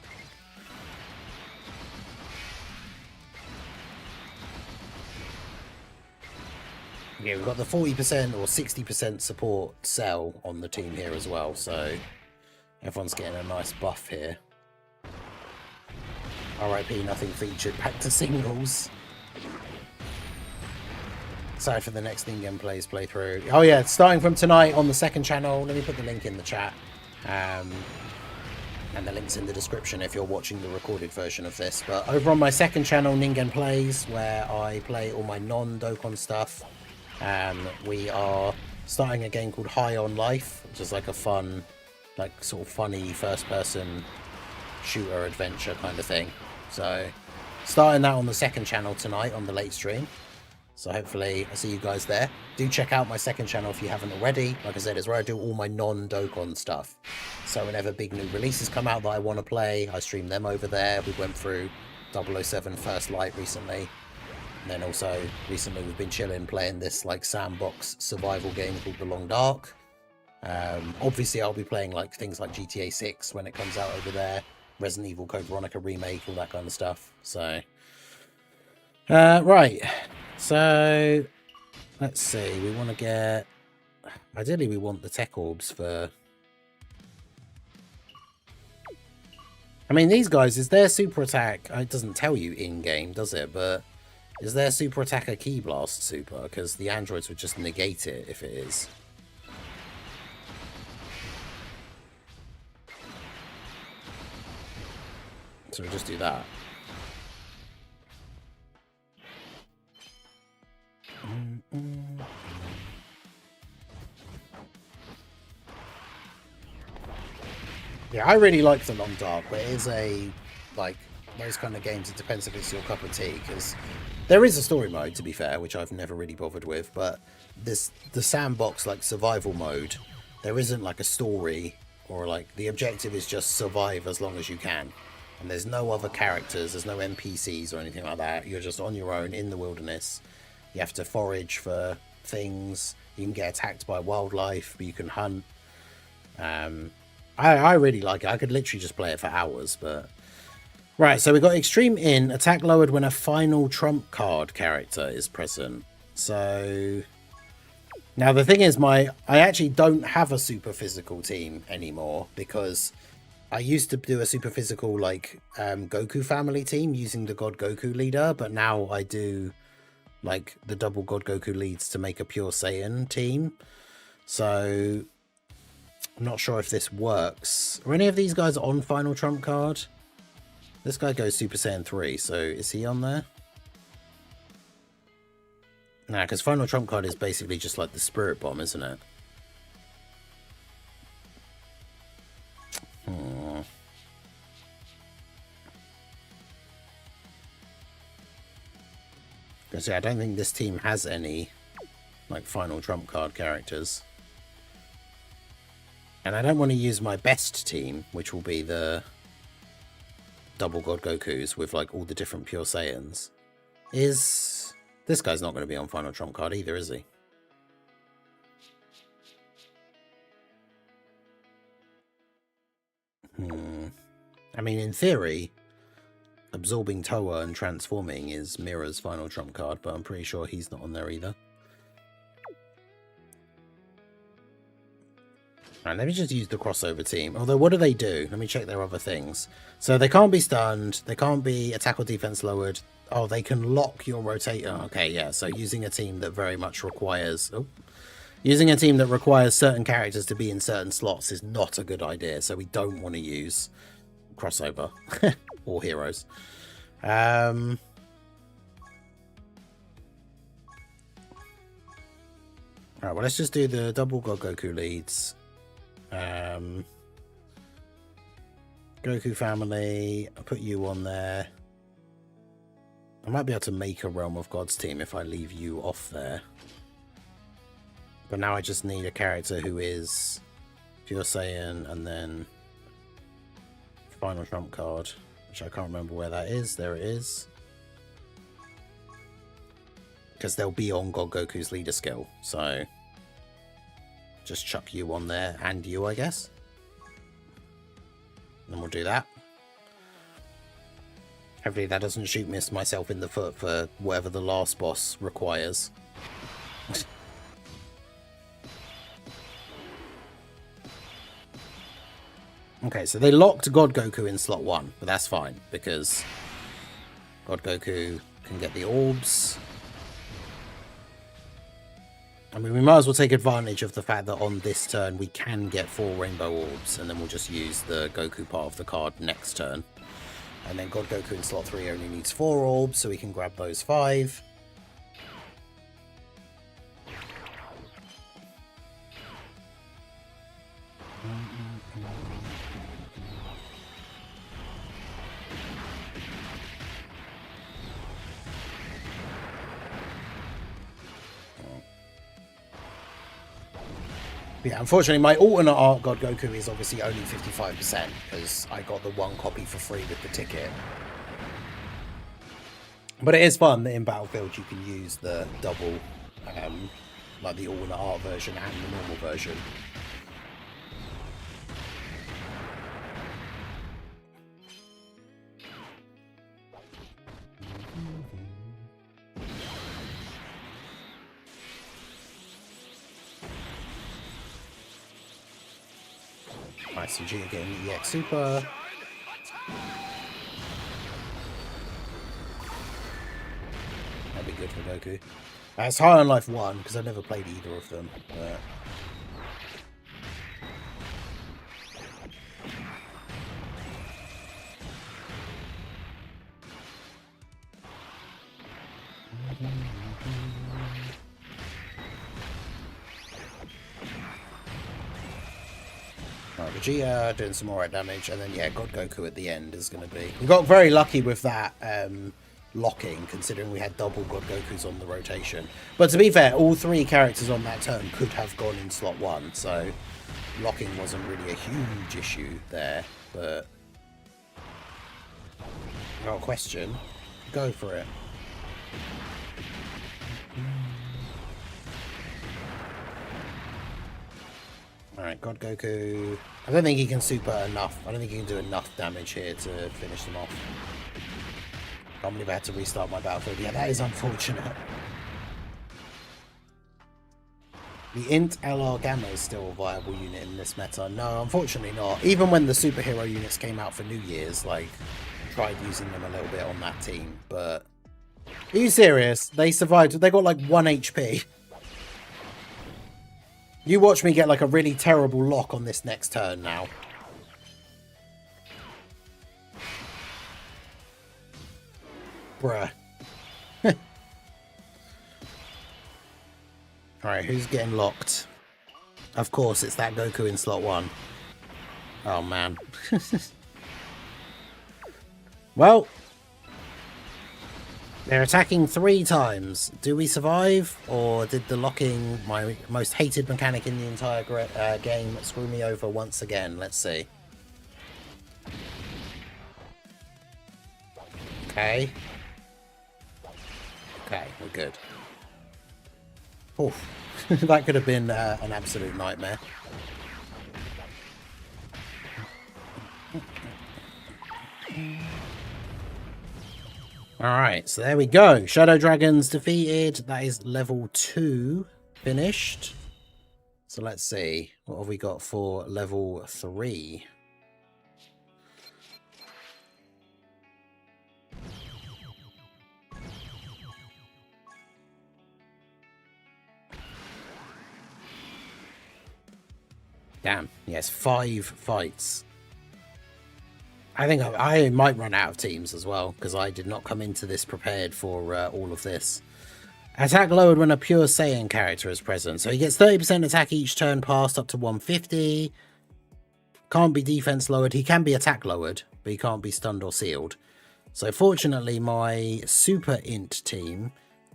Yeah, we've got the 40% or 60% support Cell on the team here as well, so everyone's getting a nice buff here. RIP, nothing featured, back to singles. Sorry for the next Ningen Plays playthrough. Oh yeah, starting from tonight on the second channel. Let me put the link in the chat. And the link's in the description if you're watching the recorded version of this. But over on my second channel, Ningen Plays, where I play all my non-Dokkan stuff, we are starting a game called High on Life, which is like a fun, like sort of funny first-person shooter adventure kind of thing. So, starting that on the second channel tonight on the late stream. So hopefully I'll see you guys there. Do check out my second channel if you haven't already. Like I said, it's where I do all my non-Dokkan stuff. So whenever big new releases come out that I want to play, I stream them over there. We went through 007 First Light recently. And then also recently we've been chilling playing this like sandbox survival game called The Long Dark. Obviously I'll be playing like things like GTA 6 when it comes out over there. Resident Evil Code Veronica remake, all that kind of stuff. So right. So, let's see, we want to get, ideally we want the tech orbs for, I mean, these guys, is their super attack, it doesn't tell you in-game, does it, but is their super attack a Key Blast super? Because the androids would just negate it if it is. So we'll just do that. Yeah, I really like The Long Dark, but it is a, like, those kind of games, it depends if it's your cup of tea, because there is a story mode, to be fair, which I've never really bothered with, but the sandbox, like, survival mode, there isn't, like, a story, or, like, the objective is just survive as long as you can, and there's no other characters, there's no NPCs or anything like that, you're just on your own in the wilderness. You have to forage for things. You can get attacked by wildlife, but you can hunt. I really like it. I could literally just play it for hours, but... Right, so we've got Extreme In. Attack lowered when a final trump card character is present. So... Now, the thing is, I actually don't have a super physical team anymore, because I used to do a super physical, like, Goku family team using the God Goku leader, but now I do... like the double God Goku leads to make a pure Saiyan team. So I'm not sure if this works. Are any of these guys on final trump card? This guy goes Super Saiyan 3, so is he on there? Nah, because final trump card is basically just like the spirit bomb, isn't it? Because yeah, I don't think this team has any like final trump card characters. And I don't want to use my best team, which will be the double God Gokus with like all the different pure Saiyans. This guy's not going to be on final trump card either, is he? I mean, in theory, absorbing Toa and transforming is Mira's final trump card, but I'm pretty sure he's not on there either. Alright, let me just use the crossover team. Although, what do they do? Let me check their other things. So they can't be stunned, they can't be attack or defense lowered. Oh, they can lock your rotator. Okay, yeah, so using a team that very much requires... Oh, using a team that requires certain characters to be in certain slots is not a good idea, so we don't want to use crossover or heroes. Alright, well, let's just do the double God Goku leads. Goku family, I'll put you on there. I might be able to make a Realm of Gods team if I leave you off there. But now I just need a character who is Pure Saiyan and then final trump card, which I can't remember where that is. There it is. Because they'll be on God Goku's leader skill, so just chuck you on there and you, I guess. And we'll do that. Hopefully that doesn't shoot miss myself in the foot for whatever the last boss requires. Okay, so they locked God Goku in slot 1, but that's fine, because God Goku can get the orbs. I mean, we might as well take advantage of the fact that on this turn we can get 4 rainbow orbs, and then we'll just use the Goku part of the card next turn. And then God Goku in slot 3 only needs 4 orbs, so we can grab those 5. Yeah, unfortunately, my alternate art God Goku is obviously only 55% because I got the one copy for free with the ticket. But it is fun that in Battlefield you can use the double, like the alternate art version and the normal version. Nice, Vegeta getting the EX Super. That'd be good for Goku. It's High on Life 1, because I've never played either of them. But... Right, Vegeta doing some more damage, and then yeah, God Goku at the end is going to be... We got very lucky with that locking, considering we had double God Gokus on the rotation. But to be fair, all three characters on that turn could have gone in slot 1, so locking wasn't really a huge issue there, but... No question. Go for it. Alright, God Goku. I don't think he can super enough. I don't think he can do enough damage here to finish them off. Can't believe I had to restart my Battlefield. Yeah, that is unfortunate. The Int LR Gamma is still a viable unit in this meta. No, unfortunately not. Even when the superhero units came out for New Year's, like, tried using them a little bit on that team, but... Are you serious? They survived. They got like 1 HP. You watch me get like a really terrible lock on this next turn now. Bruh. Alright, who's getting locked? Of course, it's that Goku in slot 1. Oh, man. Well, they're attacking 3 times. Do we survive? Or did the locking, my most hated mechanic in the entire game, screw me over once again? Let's see. Okay. Okay, we're good. Oof. That could have been an absolute nightmare. Alright, so there we go. Shadow Dragons defeated. That is level 2 finished. So let's see. What have we got for level 3? Damn. Yes, 5 fights. I think I might run out of teams as well, because I did not come into this prepared for all of this. Attack lowered when a pure Saiyan character is present. So he gets 30% attack each turn passed up to 150. Can't be defense lowered. He can be attack lowered, but he can't be stunned or sealed. So fortunately, my super int team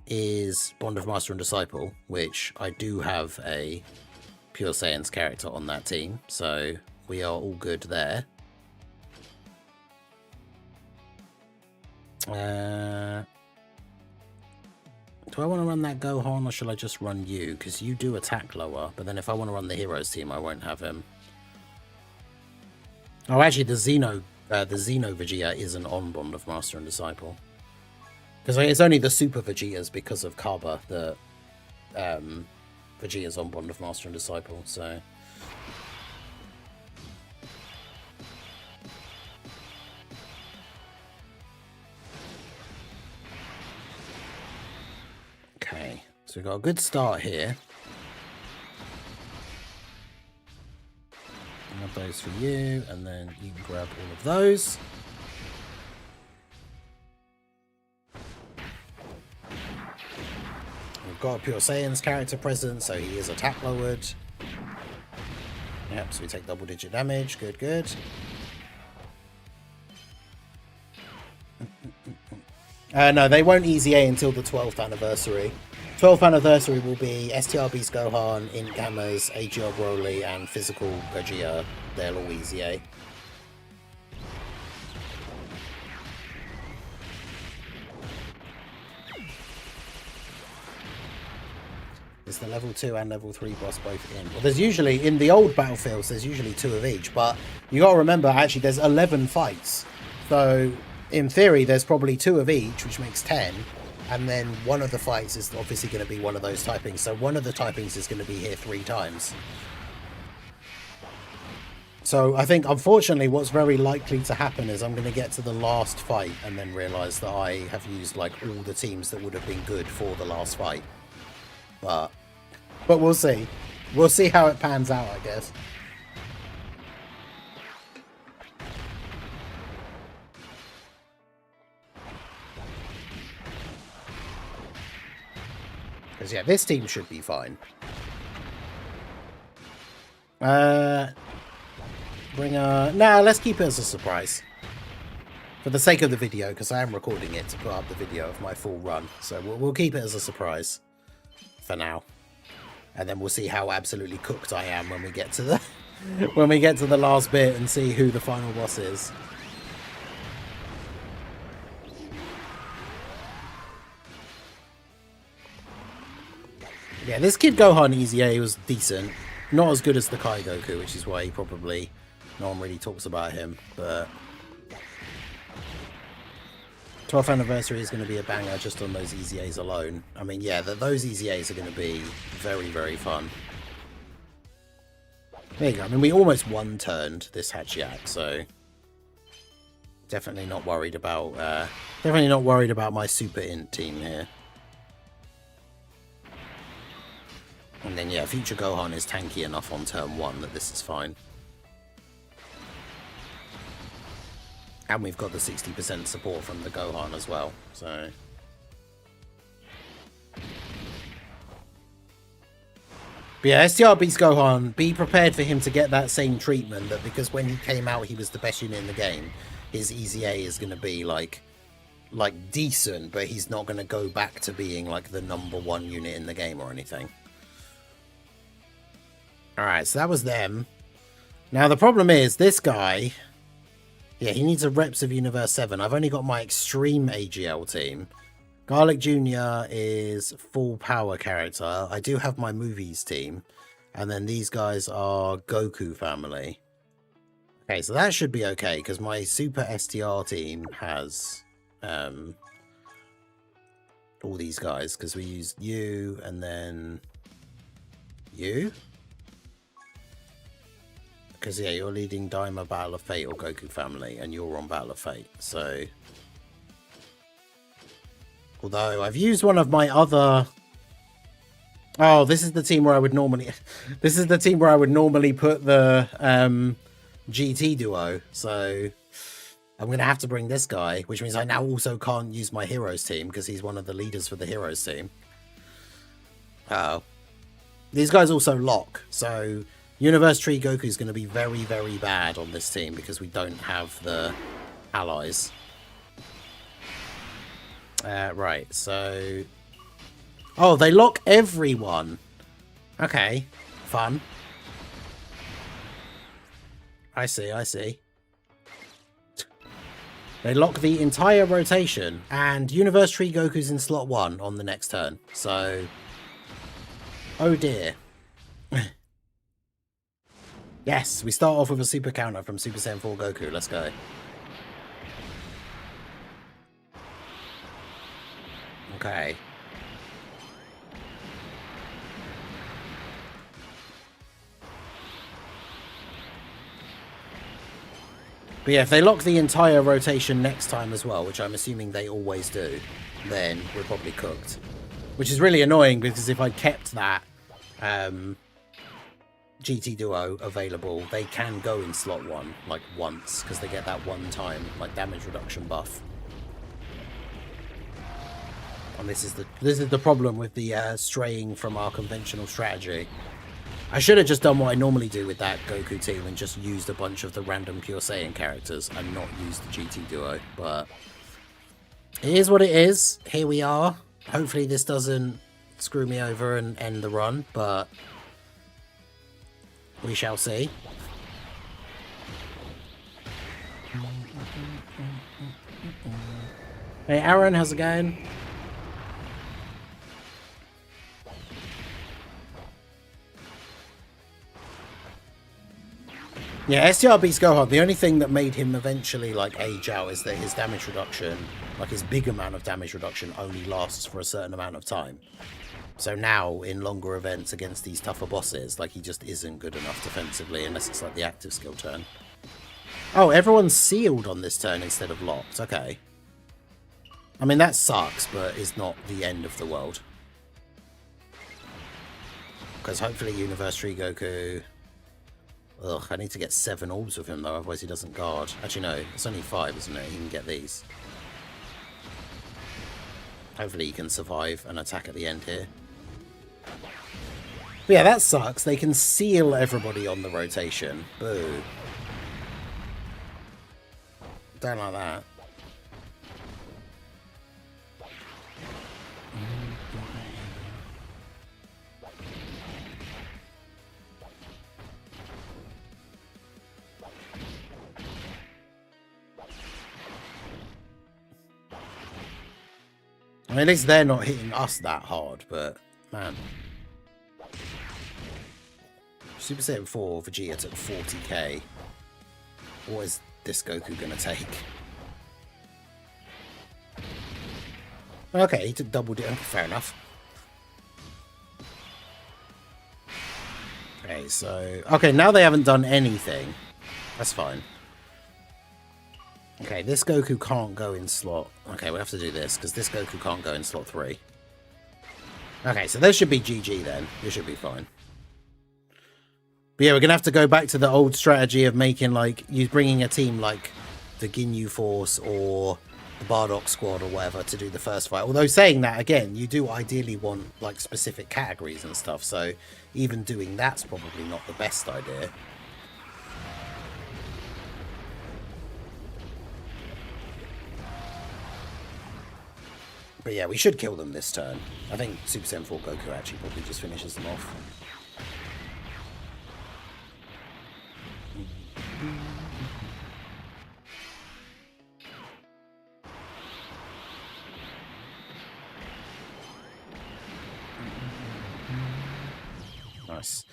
is Bond of Master and Disciple, which I do have a pure Saiyan's character on that team. So we are all good there. Do I want to run that Gohan, or should I just run you? Because you do attack lower, but then if I want to run the Heroes team, I won't have him. Oh, actually, the Xeno Vegeta isn't on Bond of Master and Disciple. Because it's only the Super Vegetas because of Kaba that Vegeta's on Bond of Master and Disciple, so... Okay, so we've got a good start here. Grab those for you, and then you can grab all of those. We've got a Pure Saiyan's character present, so he is attack lowered. Yep, so we take double digit damage. Good, good. No, they won't easy A until the 12th anniversary. 12th anniversary will be STR Beast Gohan, Int Gammas, AGL Broly, and Physical Gogeta. They'll all easy A. Is the level 2 and level 3 boss both in? Well, there's usually, in the old battlefields, there's usually 2 of each, but you got to remember, actually, there's 11 fights. So, in theory, there's probably 2 of each, which makes 10, and then one of the fights is obviously going to be one of those typings. So, one of the typings is going to be here 3 times. So, I think, unfortunately, what's very likely to happen is I'm going to get to the last fight and then realise that I have used, like, all the teams that would have been good for the last fight. But we'll see. We'll see how it pans out, I guess. Because, yeah, this team should be fine. Nah, let's keep it as a surprise. For the sake of the video, because I am recording it to put up the video of my full run. So we'll keep it as a surprise. For now, and then we'll see how absolutely cooked I am when we get to the when we get to the last bit and see who the final boss is. Yeah, this Kid Gohan Easy A was decent, not as good as the Kai Goku, which is why he probably no one really talks about him, but 12th anniversary is going to be a banger just on those Easy A's alone. I mean, yeah, those Easy A's are going to be very, very fun. There you go. I mean, we almost one-turned this Hachiak, so definitely not worried about my Super Int team here. And then, yeah, Future Gohan is tanky enough on turn 1 that this is fine. And we've got the 60% support from the Gohan as well, so... But yeah, STR Beast Gohan, be prepared for him to get that same treatment, that because when he came out he was the best unit in the game, his Easy A is going to be, like decent, but he's not going to go back to being, like, the #1 unit in the game or anything. Alright, so that was them. Now, the problem is, this guy... Yeah, he needs a Reps of Universe 7. I've only got my Extreme AGL team. Garlic Jr. is full power character. I do have my Movies team. And then these guys are Goku family. Okay, so that should be okay, because my Super STR team has all these guys, because we used you and then you. Because, yeah, you're leading Daima Battle of Fate or Goku Family, and you're on Battle of Fate, so... Although, I've used one of my other... Oh, this is the team where I would normally... This is the team where I would normally put the GT duo, so... I'm going to have to bring this guy, which means I now also can't use my Heroes team, because he's one of the leaders for the Heroes team. Uh-oh. These guys also lock, so... Universe Tree Goku is going to be very, very bad on this team because we don't have the allies. Right, so... Oh, they lock everyone. Okay, fun. I see, I see. They lock the entire rotation, and Universe Tree Goku's in slot 1 on the next turn, so... Oh dear. Yes, we start off with a super counter from Super Saiyan 4 Goku. Let's go. Okay. But yeah, if they lock the entire rotation next time as well, which I'm assuming they always do, then we're probably cooked. Which is really annoying, because if I kept that... GT Duo available, they can go in slot 1 like once because they get that one time like damage reduction buff. And this is the problem with the straying from our conventional strategy. I should have just done what I normally do with that Goku team and just used a bunch of the random Pure Saiyan characters and not used the GT Duo, but it is what it is. Here we are. Hopefully this doesn't screw me over and end the run, but we shall see. Hey Aaron, how's it going? Yeah, STR beats Gohan. The only thing that made him eventually like age out is that his damage reduction, like his big amount of damage reduction, only lasts for a certain amount of time. So now in longer events against these tougher bosses, like he just isn't good enough defensively unless it's like the active skill turn. Oh, everyone's sealed on this turn instead of locked. Okay. I mean, that sucks, but it's not the end of the world. Because hopefully Universe Tree Goku... Ugh, I need to get 7 orbs with him, though, otherwise he doesn't guard. Actually, no, it's only 5, isn't it? He can get these. Hopefully he can survive an attack at the end here. But yeah, that sucks. They can seal everybody on the rotation. Boo. Don't like that. I mean, at least they're not hitting us that hard, but man. Super Saiyan 4 Vegeta took 40k. What is this Goku gonna take? Okay, he took double damage. Fair enough. Okay, so... Okay, now they haven't done anything. That's fine. Okay, this Goku can't go in slot... Okay, we have to do this, because this Goku can't go in slot 3. Okay, so this should be GG then. This should be fine. But yeah, we're going to have to go back to the old strategy of making, like... You bringing a team like the Ginyu Force or the Bardock Squad or whatever to do the first fight. Although saying that, again, you do ideally want, like, specific categories and stuff. So even doing that's probably not the best idea. But yeah, we should kill them this turn. I think Super Saiyan 4 Goku actually probably just finishes them off. Nice.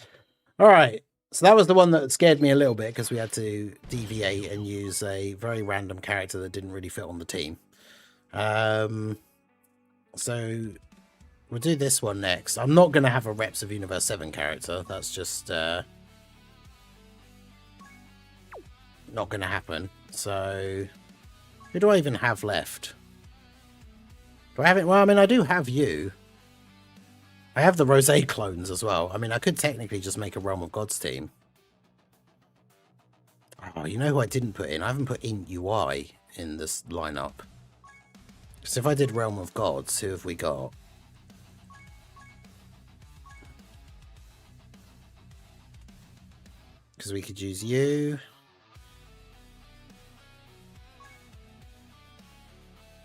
Alright, so that was the one that scared me a little bit because we had to deviate and use a very random character that didn't really fit on the team. So we'll do this one next. I'm not going to have a Reps of Universe 7 character. That's just not going to happen. So who do I even have left? Do I have it? Well, I mean, I do have you. I have the Rosé clones as well. I mean, I could technically just make a Realm of Gods team. Oh, you know who I didn't put in? I haven't put in UI in this lineup. So if I did Realm of Gods, who have we got? Because we could use you.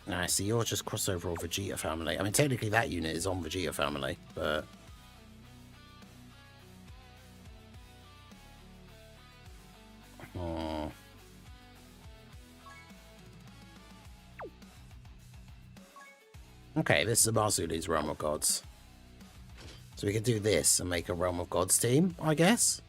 Nah, see, you're just crossover or Vegeta family. I mean, technically that unit is on Vegeta family, but... Oh. Okay, this is Masuli's Realm of Gods. So we could do this and make a Realm of Gods team, I guess.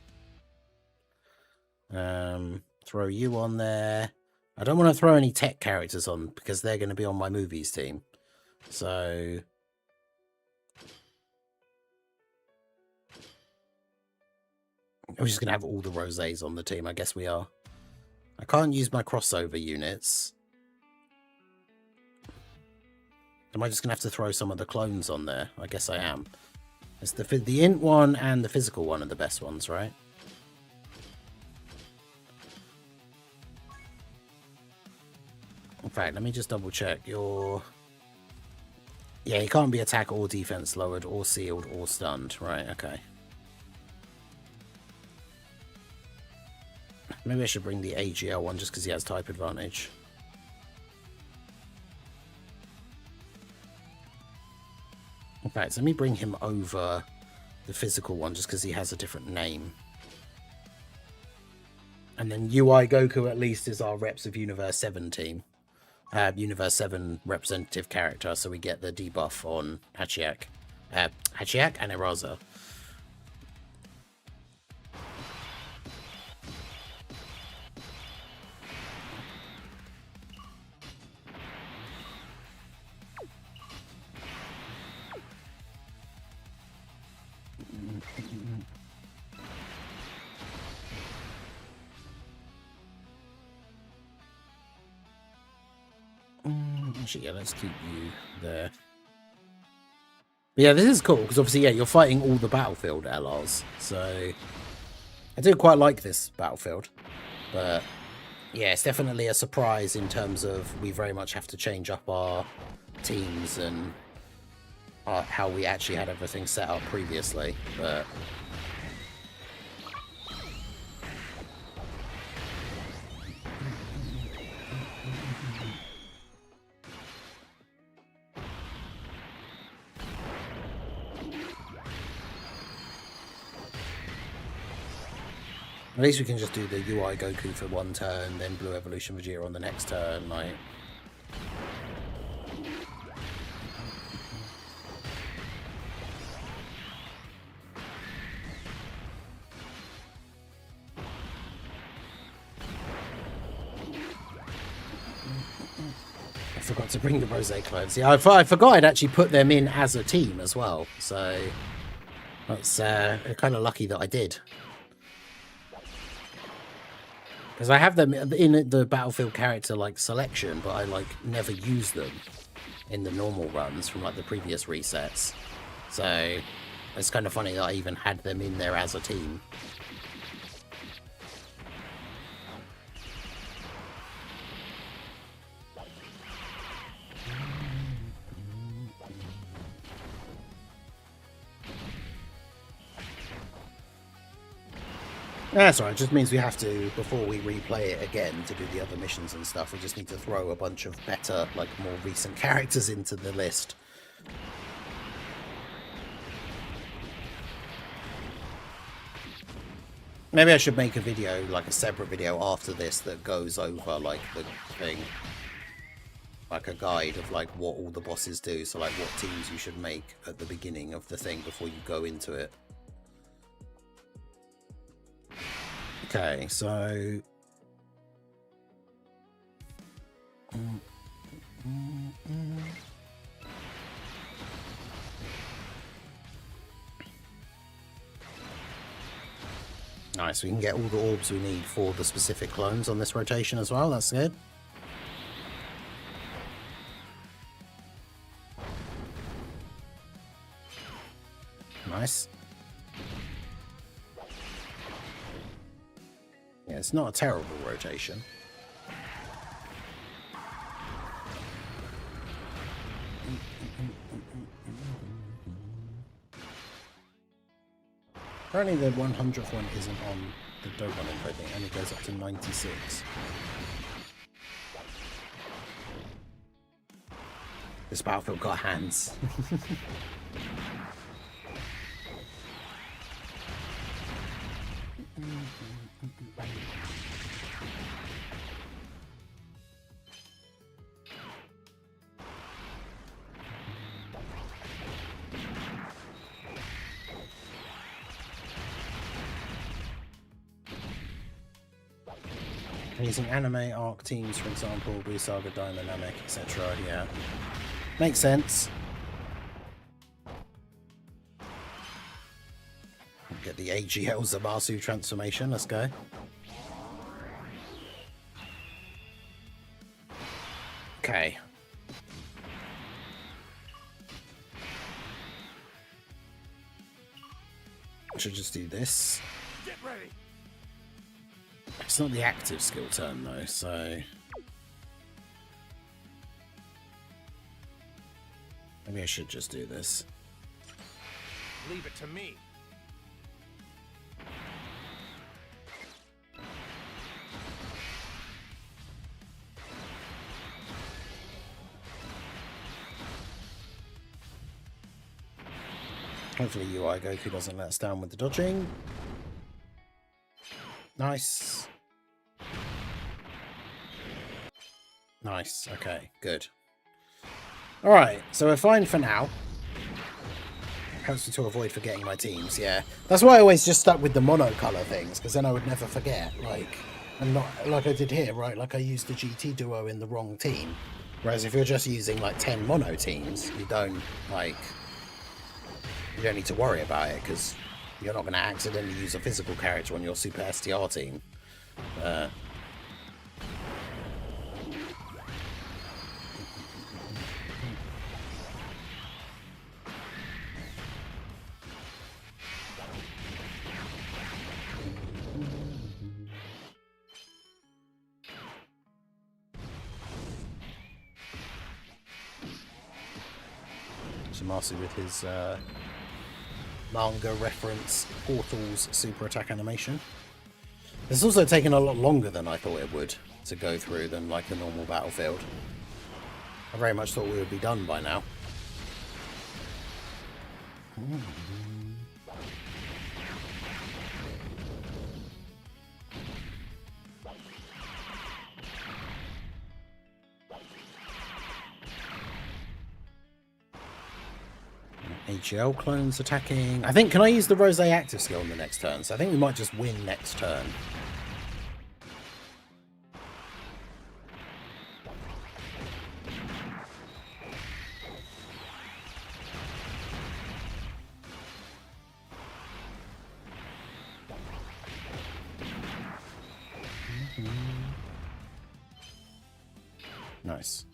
Throw you on there. I don't want to throw any tech characters on because they're going to be on my movies team. So... We're just going to have all the Rosés on the team. I guess we are. I can't use my crossover units. Am I just going to have to throw some of the clones on there? I guess I am. It's the int one and the physical one are the best ones, right? In fact, let me just double check your... Yeah, he can't be attack or defense lowered or sealed or stunned. Right, okay. Maybe I should bring the AGL one just because he has type advantage. In fact, let me bring him over the physical one just because he has a different name. And then UI Goku at least is our Reps of Universe 7 team. Universe 7 representative character, so we get the debuff on Hachiak. Hachiak and Eraza. Actually, yeah, let's keep you there. But yeah, this is cool because obviously, yeah, you're fighting all the battlefield LRs. So I do quite like this battlefield, but yeah, it's definitely a surprise in terms of we very much have to change up our teams and how we actually had everything set up previously. But at least we can just do the UI Goku for one turn, then Blue Evolution Vegeta on the next turn, like. I forgot to bring the Rose clones. Yeah, I forgot I'd actually put them in as a team as well, so that's kind of lucky that I did. Because I have them in the battlefield character like selection, but I like never use them in the normal runs from like the previous resets. So it's kind of funny that I even had them in there as a team. That's alright, it just means we have to, before we replay it again to do the other missions and stuff, we just need to throw a bunch of better, like more recent characters into the list. Maybe I should make a video, like a separate video after this that goes over like the thing. Like a guide of like what all the bosses do, so like what teams you should make at the beginning of the thing before you go into it. Okay, so nice, we can get all the orbs we need for the specific clones on this rotation as well, that's good. Nice. Yeah, it's not a terrible rotation. Apparently the 100th one isn't on the Dokkan info thing, it only goes up to 96. This battlefield got hands. Using anime arc teams, for example, Blue Saga, Dynamic, etc. Yeah, makes sense. Get the AGL Zamasu transformation. Let's go. Okay. I should just do this. Get ready. It's not the active skill turn though, so maybe I should just do this. Leave it to me. Hopefully UI Goku doesn't let us down with the dodging. Nice. Nice. Okay, good. Alright, so we're fine for now. Helps me to avoid forgetting my teams, yeah. That's why I always just stuck with the monocolour things, because then I would never forget, like, and not like I did here, right? Like I used the GT duo in the wrong team. Whereas if you're just using like 10 mono teams, you don't need to worry about it, because you're not going to accidentally use a physical character on your Super STR team. Marcy with his manga reference Portal's super attack animation. It's also taken a lot longer than I thought it would to go through than like the normal battlefield. I very much thought we would be done by now. HL clones attacking. I think, can I use the Rose active skill on the next turn? So I think we might just win next turn. Nice.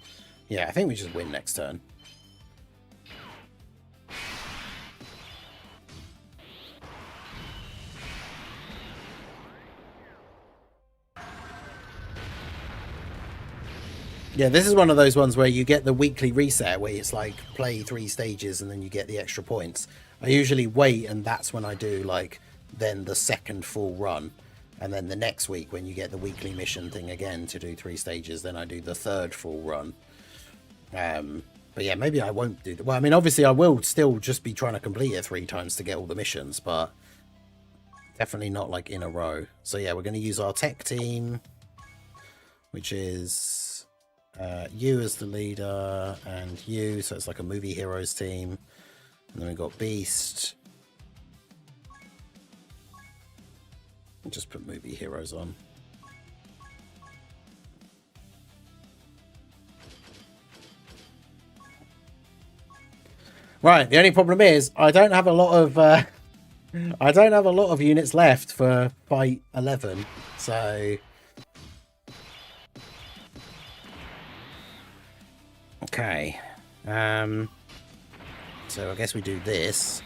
Yeah, I think we just win next turn. Yeah, this is one of those ones where you get the weekly reset where it's like play 3 stages and then you get the extra points. I usually wait, and that's when I do like then the second full run, and then the next week when you get the weekly mission thing again to do 3 stages, then I do the third full run. But yeah, maybe I won't do that. Well, I mean, obviously I will still just be trying to complete it 3 times to get all the missions, but definitely not like in a row. So yeah, we're going to use our tech team, which is you as the leader and you, so it's like a movie heroes team. And then we've got Beast. I'll just put movie heroes on. Right, the only problem is I don't have a lot of units left for fight 11, so okay. So I guess we do this.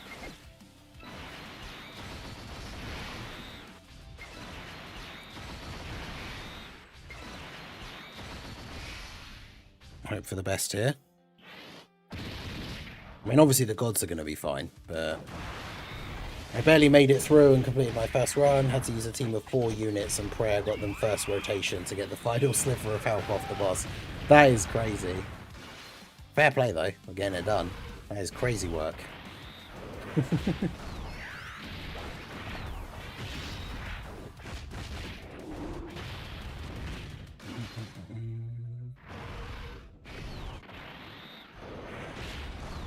Hope for the best here. I mean, obviously the gods are going to be fine, but I barely made it through and completed my first run. Had to use a team of 4 units, and Prayer got them first rotation to get the final sliver of health off the boss. That is crazy. Fair play, though, for getting it done. That is crazy work.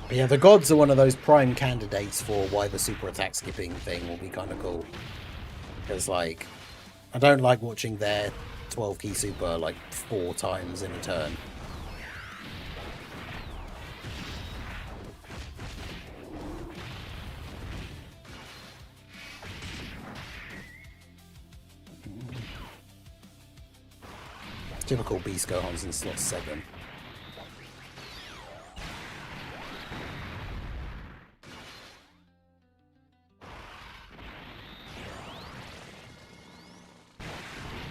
But yeah, the gods are one of those prime candidates for why the super attack skipping thing will be kind of cool. Because, like, I don't like watching their 12 key super, like, 4 times in a turn. Typical Beast Gohan's in slot 7.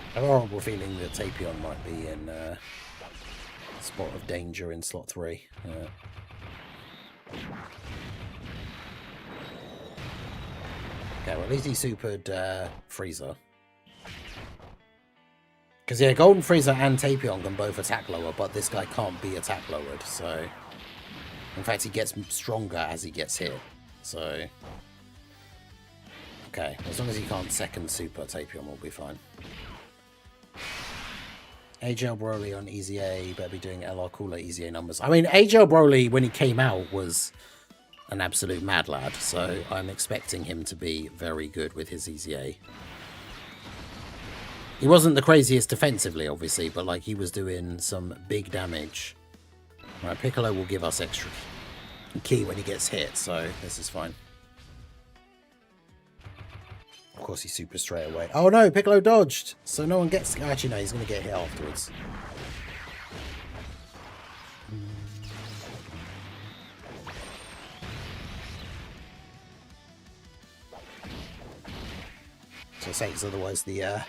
I have a horrible feeling that Tapion might be in a spot of danger in slot 3. Okay, well at least he supered Frieza. Because yeah, Golden Frieza and Tapion can both attack lower, but this guy can't be attack lowered, so... In fact, he gets stronger as he gets hit. So, okay, as long as he can't second super Tapion, we'll be fine. AJL Broly on Easy A, better be doing LR Cooler Easy A numbers. I mean, AJL Broly, when he came out, was an absolute mad lad, so I'm expecting him to be very good with his Easy A. He wasn't the craziest defensively, obviously, but like he was doing some big damage. Right, Piccolo will give us extra key when he gets hit, so this is fine. Of course, he's super straight away. Oh no, Piccolo dodged, so no one gets. Actually, no, he's going to get hit afterwards. So sakes, otherwise the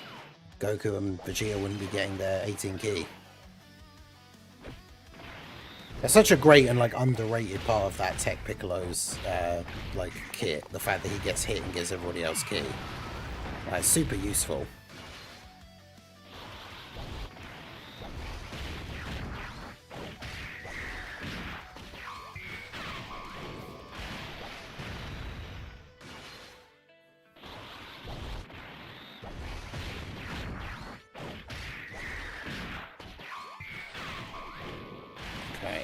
Goku and Vegeta wouldn't be getting their 18 key. That's such a great and like underrated part of that TEQ Piccolo's like kit. The fact that he gets hit and gives everybody else key. It's super useful. Okay.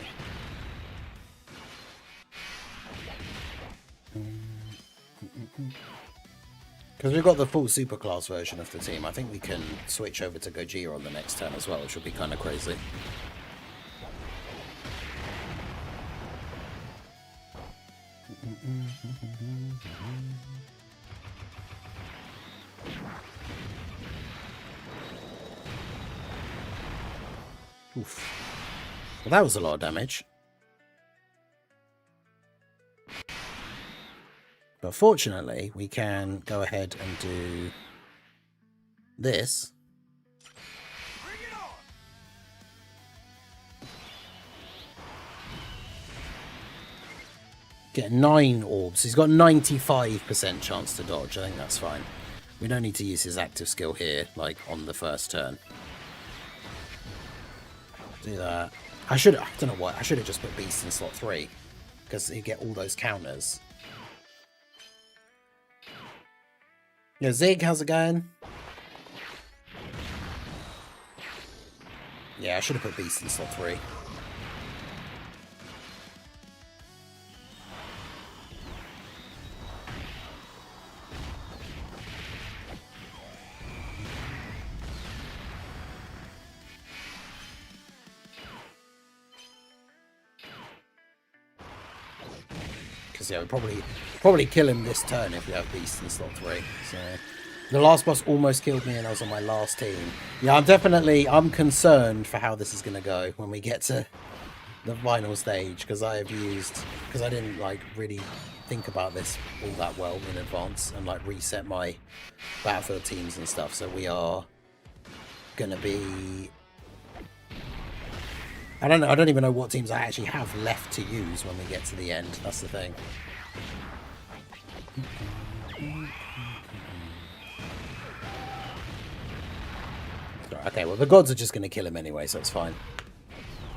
Because we've got the full superclass version of the team, I think we can switch over to Gogeta on the next turn as well, which would be kind of crazy. Oof. Well, that was a lot of damage. But fortunately, we can go ahead and do this. Bring it on! Get 9 orbs. He's got 95% chance to dodge. I think that's fine. We don't need to use his active skill here, like on the first turn. Do that. I don't know what. I should have just put Beast in slot 3. Because you get all those counters. Yo, Zig, how's it going? Yeah, I should have put Beast in slot 3. Because yeah, we'd probably kill him this turn if we have Beast in slot 3. So the last boss almost killed me and I was on my last team. Yeah, I'm concerned for how this is going to go when we get to the final stage, because I didn't like really think about this all that well in advance and like reset my Battlefield teams and stuff. So we are going to be... I don't even know what teams I actually have left to use when we get to the end. That's the thing. Okay, well, the gods are just going to kill him anyway, so it's fine.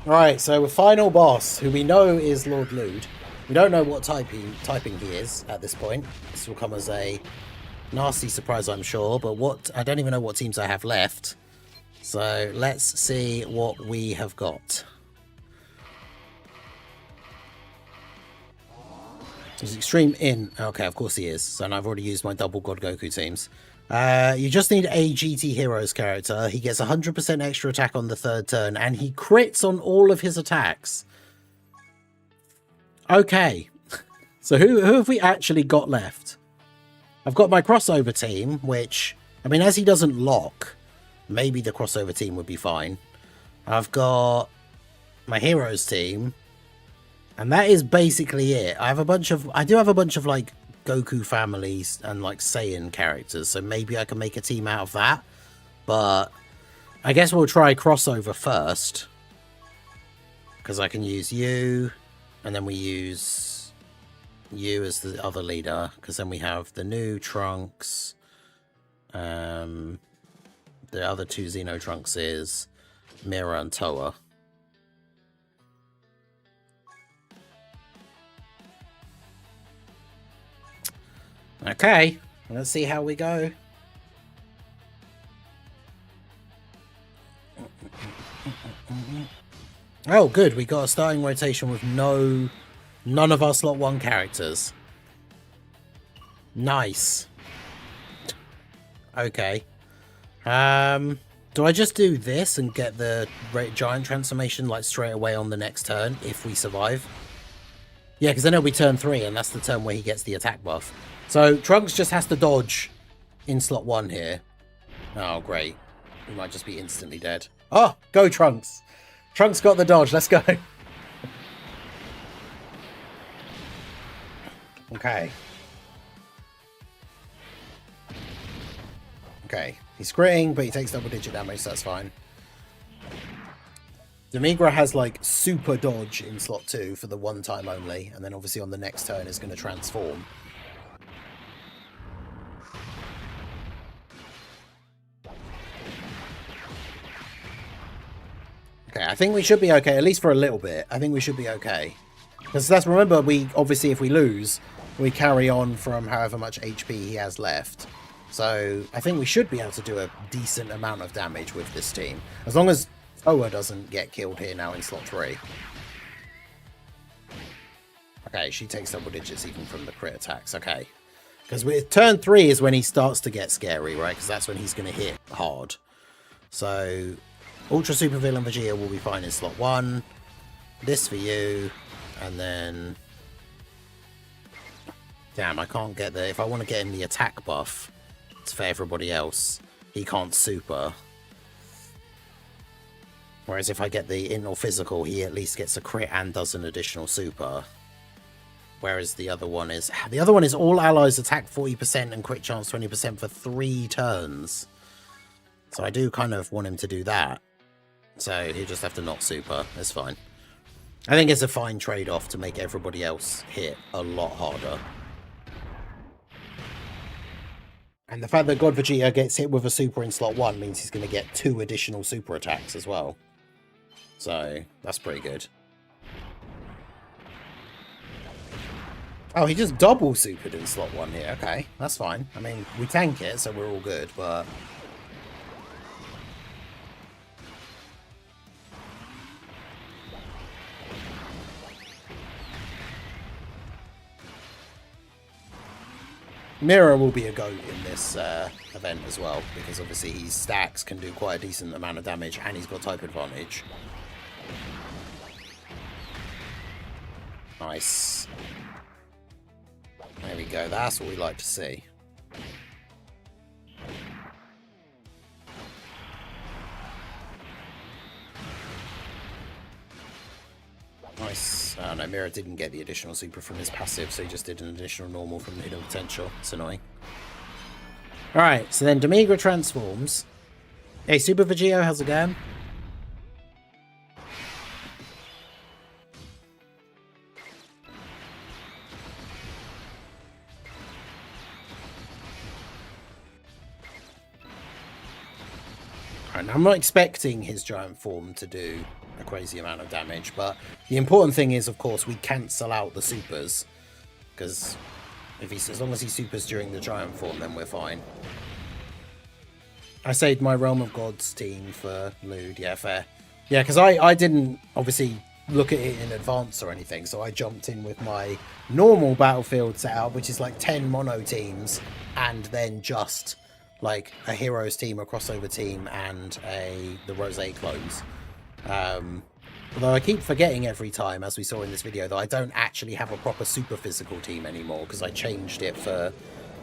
Alright, so the final boss, who we know is Lord Lude. We don't know what typing he is at this point. This will come as a nasty surprise, I'm sure, but I don't even know what teams I have left. So let's see what we have got. He's extreme in. Okay, of course he is. So I've already used my double God Goku teams. You just need a GT Heroes character. He gets 100% extra attack on the third turn, and he crits on all of his attacks. Okay. So who have we actually got left? I've got my crossover team, which, I mean, as he doesn't lock, maybe the crossover team would be fine. I've got my Heroes team, and that is basically it. I do have a bunch of like Goku families and like Saiyan characters, so maybe I can make a team out of that. But I guess we'll try crossover first, because I can use you, and then we use you as the other leader, because then we have the new Trunks, the other two Xeno Trunks is Mira and Toa. Okay, let's see how we go. Oh, good. We got a starting rotation with none of our slot 1 characters. Nice. Okay. Do I just do this and get the giant transformation like straight away on the next turn if we survive? Yeah, because then it'll be turn 3 and that's the turn where he gets the attack buff. So Trunks just has to dodge in slot 1 here. Oh, great. We might just be instantly dead. Oh, go Trunks. Trunks got the dodge. Let's go. Okay. Okay. He's critting, but he takes double-digit damage, so that's fine. Demigra has, like, super dodge in slot 2 for the one time only, and then obviously on the next turn is going to transform. Okay, I think we should be okay, at least for a little bit. I think we should be okay. Because that's, remember, we obviously, if we lose, we carry on from however much HP he has left. So I think we should be able to do a decent amount of damage with this team. As long as Oa doesn't get killed here now in slot 3. Okay, she takes double digits even from the crit attacks. Okay. Because turn 3 is when he starts to get scary, right? Because that's when he's going to hit hard. So Ultra Super Villain Vegeta will be fine in slot 1. This for you. And then... Damn, I can't get the... If I want to get him the attack buff... for everybody else, he can't super. Whereas if I get the int or physical, he at least gets a crit and does an additional super. Whereas the other one is all allies attack 40% and crit chance 20% for 3 turns. So I do kind of want him to do that. So he'll just have to not super. It's fine. I think it's a fine trade-off to make everybody else hit a lot harder. And the fact that God Vegeta gets hit with a super in slot 1 means he's going to get 2 additional super attacks as well. So, that's pretty good. Oh, he just double supered in slot 1 here. Okay, that's fine. I mean, we tank it, so we're all good, but... Mira will be a goat in this event as well, because obviously his stacks can do quite a decent amount of damage, and he's got type advantage. Nice. There we go, that's what we like to see. Nice. Oh no, Mira didn't get the additional super from his passive, so he just did an additional normal from the hidden potential. It's annoying. Alright, so then Demigra transforms. Hey, Super Vegito, how's it going? Alright, I'm not expecting his giant form to do a crazy amount of damage, but the important thing is, of course, we cancel out the supers, because if he's, as long as he supers during the giant form, then we're fine. I saved my Realm of Gods team for Lude, yeah, fair. Yeah, because I didn't obviously look at it in advance or anything, so I jumped in with my normal battlefield setup, which is like 10 mono teams, and then just like a heroes team, a crossover team, and the Rose clones. Although I keep forgetting every time, as we saw in this video, that I don't actually have a proper super physical team anymore, because I changed it for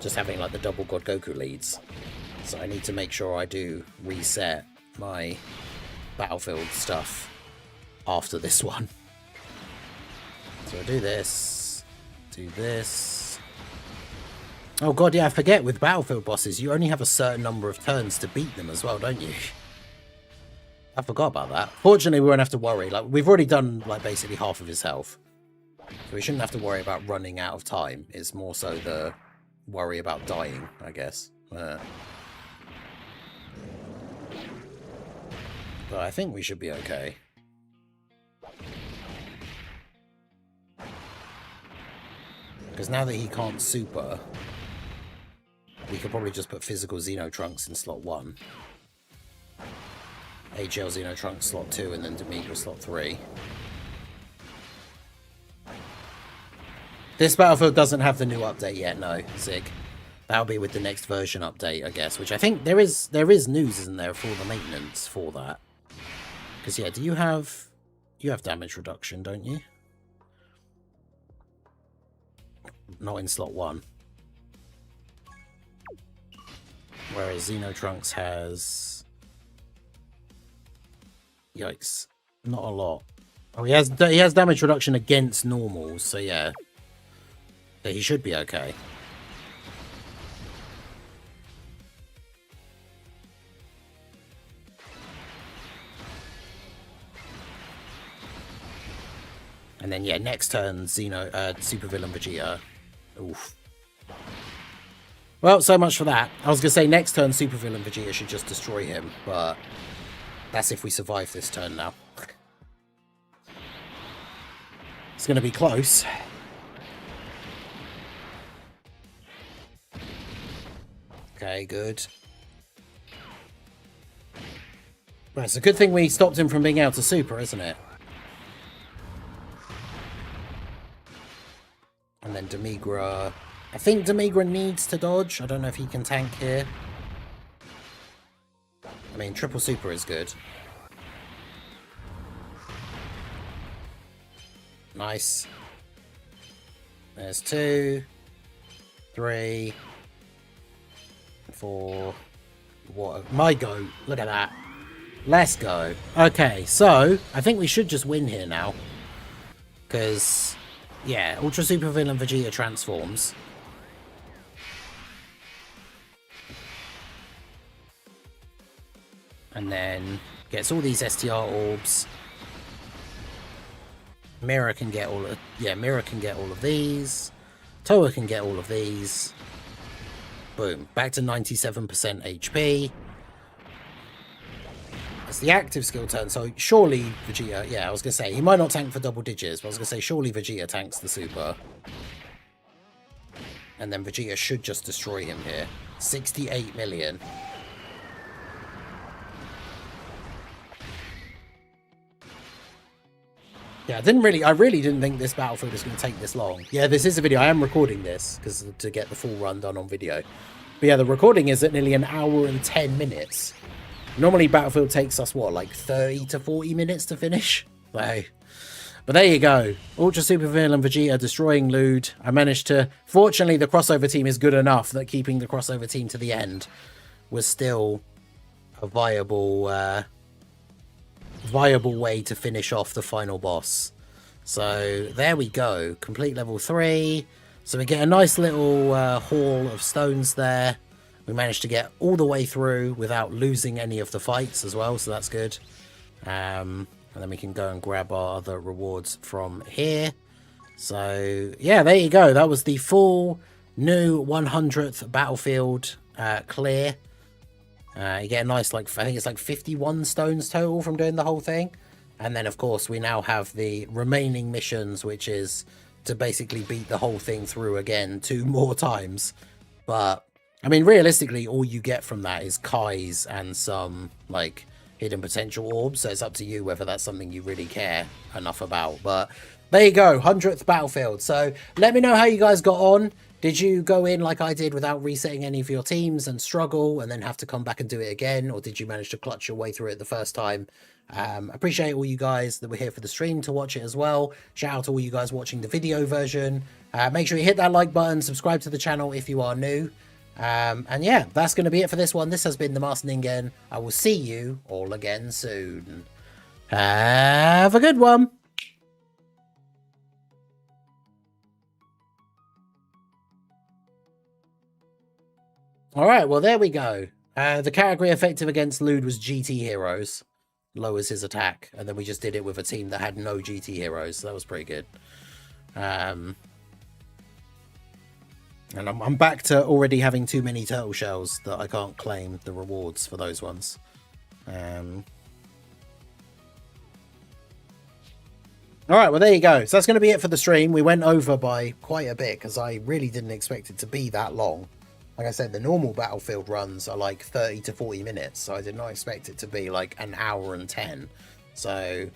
just having like the double God Goku leads. So I need to make sure I do reset my battlefield stuff after this one. So I do this, do this. Oh god, yeah, I forget with battlefield bosses, you only have a certain number of turns to beat them as well, don't you? I forgot about that. Fortunately, we won't have to worry. Like, we've already done, like, basically half of his health. So we shouldn't have to worry about running out of time. It's more so the worry about dying, I guess. But I think we should be okay. Because now that he can't super, we could probably just put physical Xeno Trunks in slot 1. HL Xeno Trunks slot 2, and then Demigra slot 3. This Battlefield doesn't have the new update yet, no, Zig. That'll be with the next version update, I guess, which I think there is news, isn't there, for the maintenance for that. Because, yeah, you have damage reduction, don't you? Not in slot 1. Whereas Xeno Trunks has... Yikes. Not a lot. Oh, he has damage reduction against normals, so yeah. But he should be okay. And then, yeah, next turn, Supervillain Vegeta. Oof. Well, so much for that. I was going to say next turn, Supervillain Vegeta should just destroy him, but that's if we survive this turn now. It's going to be close. Okay, good. Right, it's a good thing we stopped him from being able to super, isn't it? And then Demigra... I think Demigra needs to dodge. I don't know if he can tank here. I mean, triple super is good. Nice. There's 2, 3, 4. What? My go. Look at that. Let's go. Okay, so I think we should just win here now. Because, yeah, Ultra Super Villain Vegeta transforms. And then gets all these STR orbs. Mirror can get all of... Yeah, Mirror can get all of these. Toa can get all of these. Boom. Back to 97% HP. It's the active skill turn, so surely Vegeta... Yeah, I was going to say, he might not tank for double digits, but I was going to say, surely Vegeta tanks the super. And then Vegeta should just destroy him here. 68 million. Yeah, I really didn't think this Battlefield was going to take this long. Yeah, this is a video. I am recording this because to get the full run done on video. But yeah, the recording is at nearly 1 hour and 10 minutes. Normally Battlefield takes us, what, like 30 to 40 minutes to finish? So, but there you go. Ultra Super Villain Vegeta destroying Lude. I managed to... Fortunately, the crossover team is good enough that keeping the crossover team to the end was still a viable way to finish off the final boss. So there we go, complete level 3. So we get a nice little haul of stones there. We managed to get all the way through without losing any of the fights as well, so that's good. And then we can go and grab our other rewards from here. So yeah, there you go. That was the full new 100th Battlefield clear. You get a nice, like, I think it's like 51 stones total from doing the whole thing. And then, of course, we now have the remaining missions, which is to basically beat the whole thing through again 2 more times. But, I mean, realistically, all you get from that is Kais and some, like, hidden potential orbs. So it's up to you whether that's something you really care enough about. But there you go, 100th Battlefield. So let me know how you guys got on. Did you go in like I did without resetting any of your teams and struggle and then have to come back and do it again? Or did you manage to clutch your way through it the first time? Appreciate all you guys that were here for the stream to watch it as well. Shout out to all you guys watching the video version. Make sure you hit that like button, subscribe to the channel if you are new. And yeah, that's going to be it for this one. This has been the Master Ningen. I will see you all again soon. Have a good one. Alright, well there we go. The category effective against Lude was GT Heroes. Lowers his attack. And then we just did it with a team that had no GT Heroes. So that was pretty good. And I'm back to already having too many turtle shells that I can't claim the rewards for those ones. Alright, well there you go. So that's going to be it for the stream. We went over by quite a bit because I really didn't expect it to be that long. like I said, the normal Battlefield runs are like 30 to 40 minutes, so I did not expect it to be like an hour and 10. So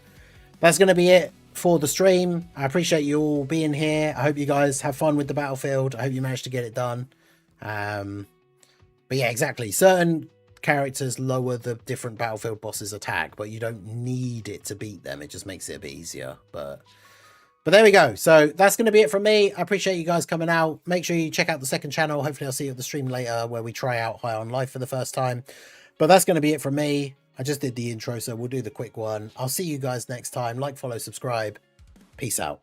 that's going to be it for the stream. I appreciate you all being here. I hope you guys have fun with the Battlefield. I hope you managed to get it done. But yeah, exactly. Certain characters lower the different Battlefield bosses' attack, but you don't need it to beat them. It just makes it a bit easier. But there we go. So that's going to be it from me. I appreciate you guys coming out. Make sure you check out the second channel. Hopefully I'll see you at the stream later where we try out High on Life for the first time. But that's going to be it from me. I just did the intro, so we'll do the quick one. I'll see you guys next time. Like, follow, subscribe. Peace out.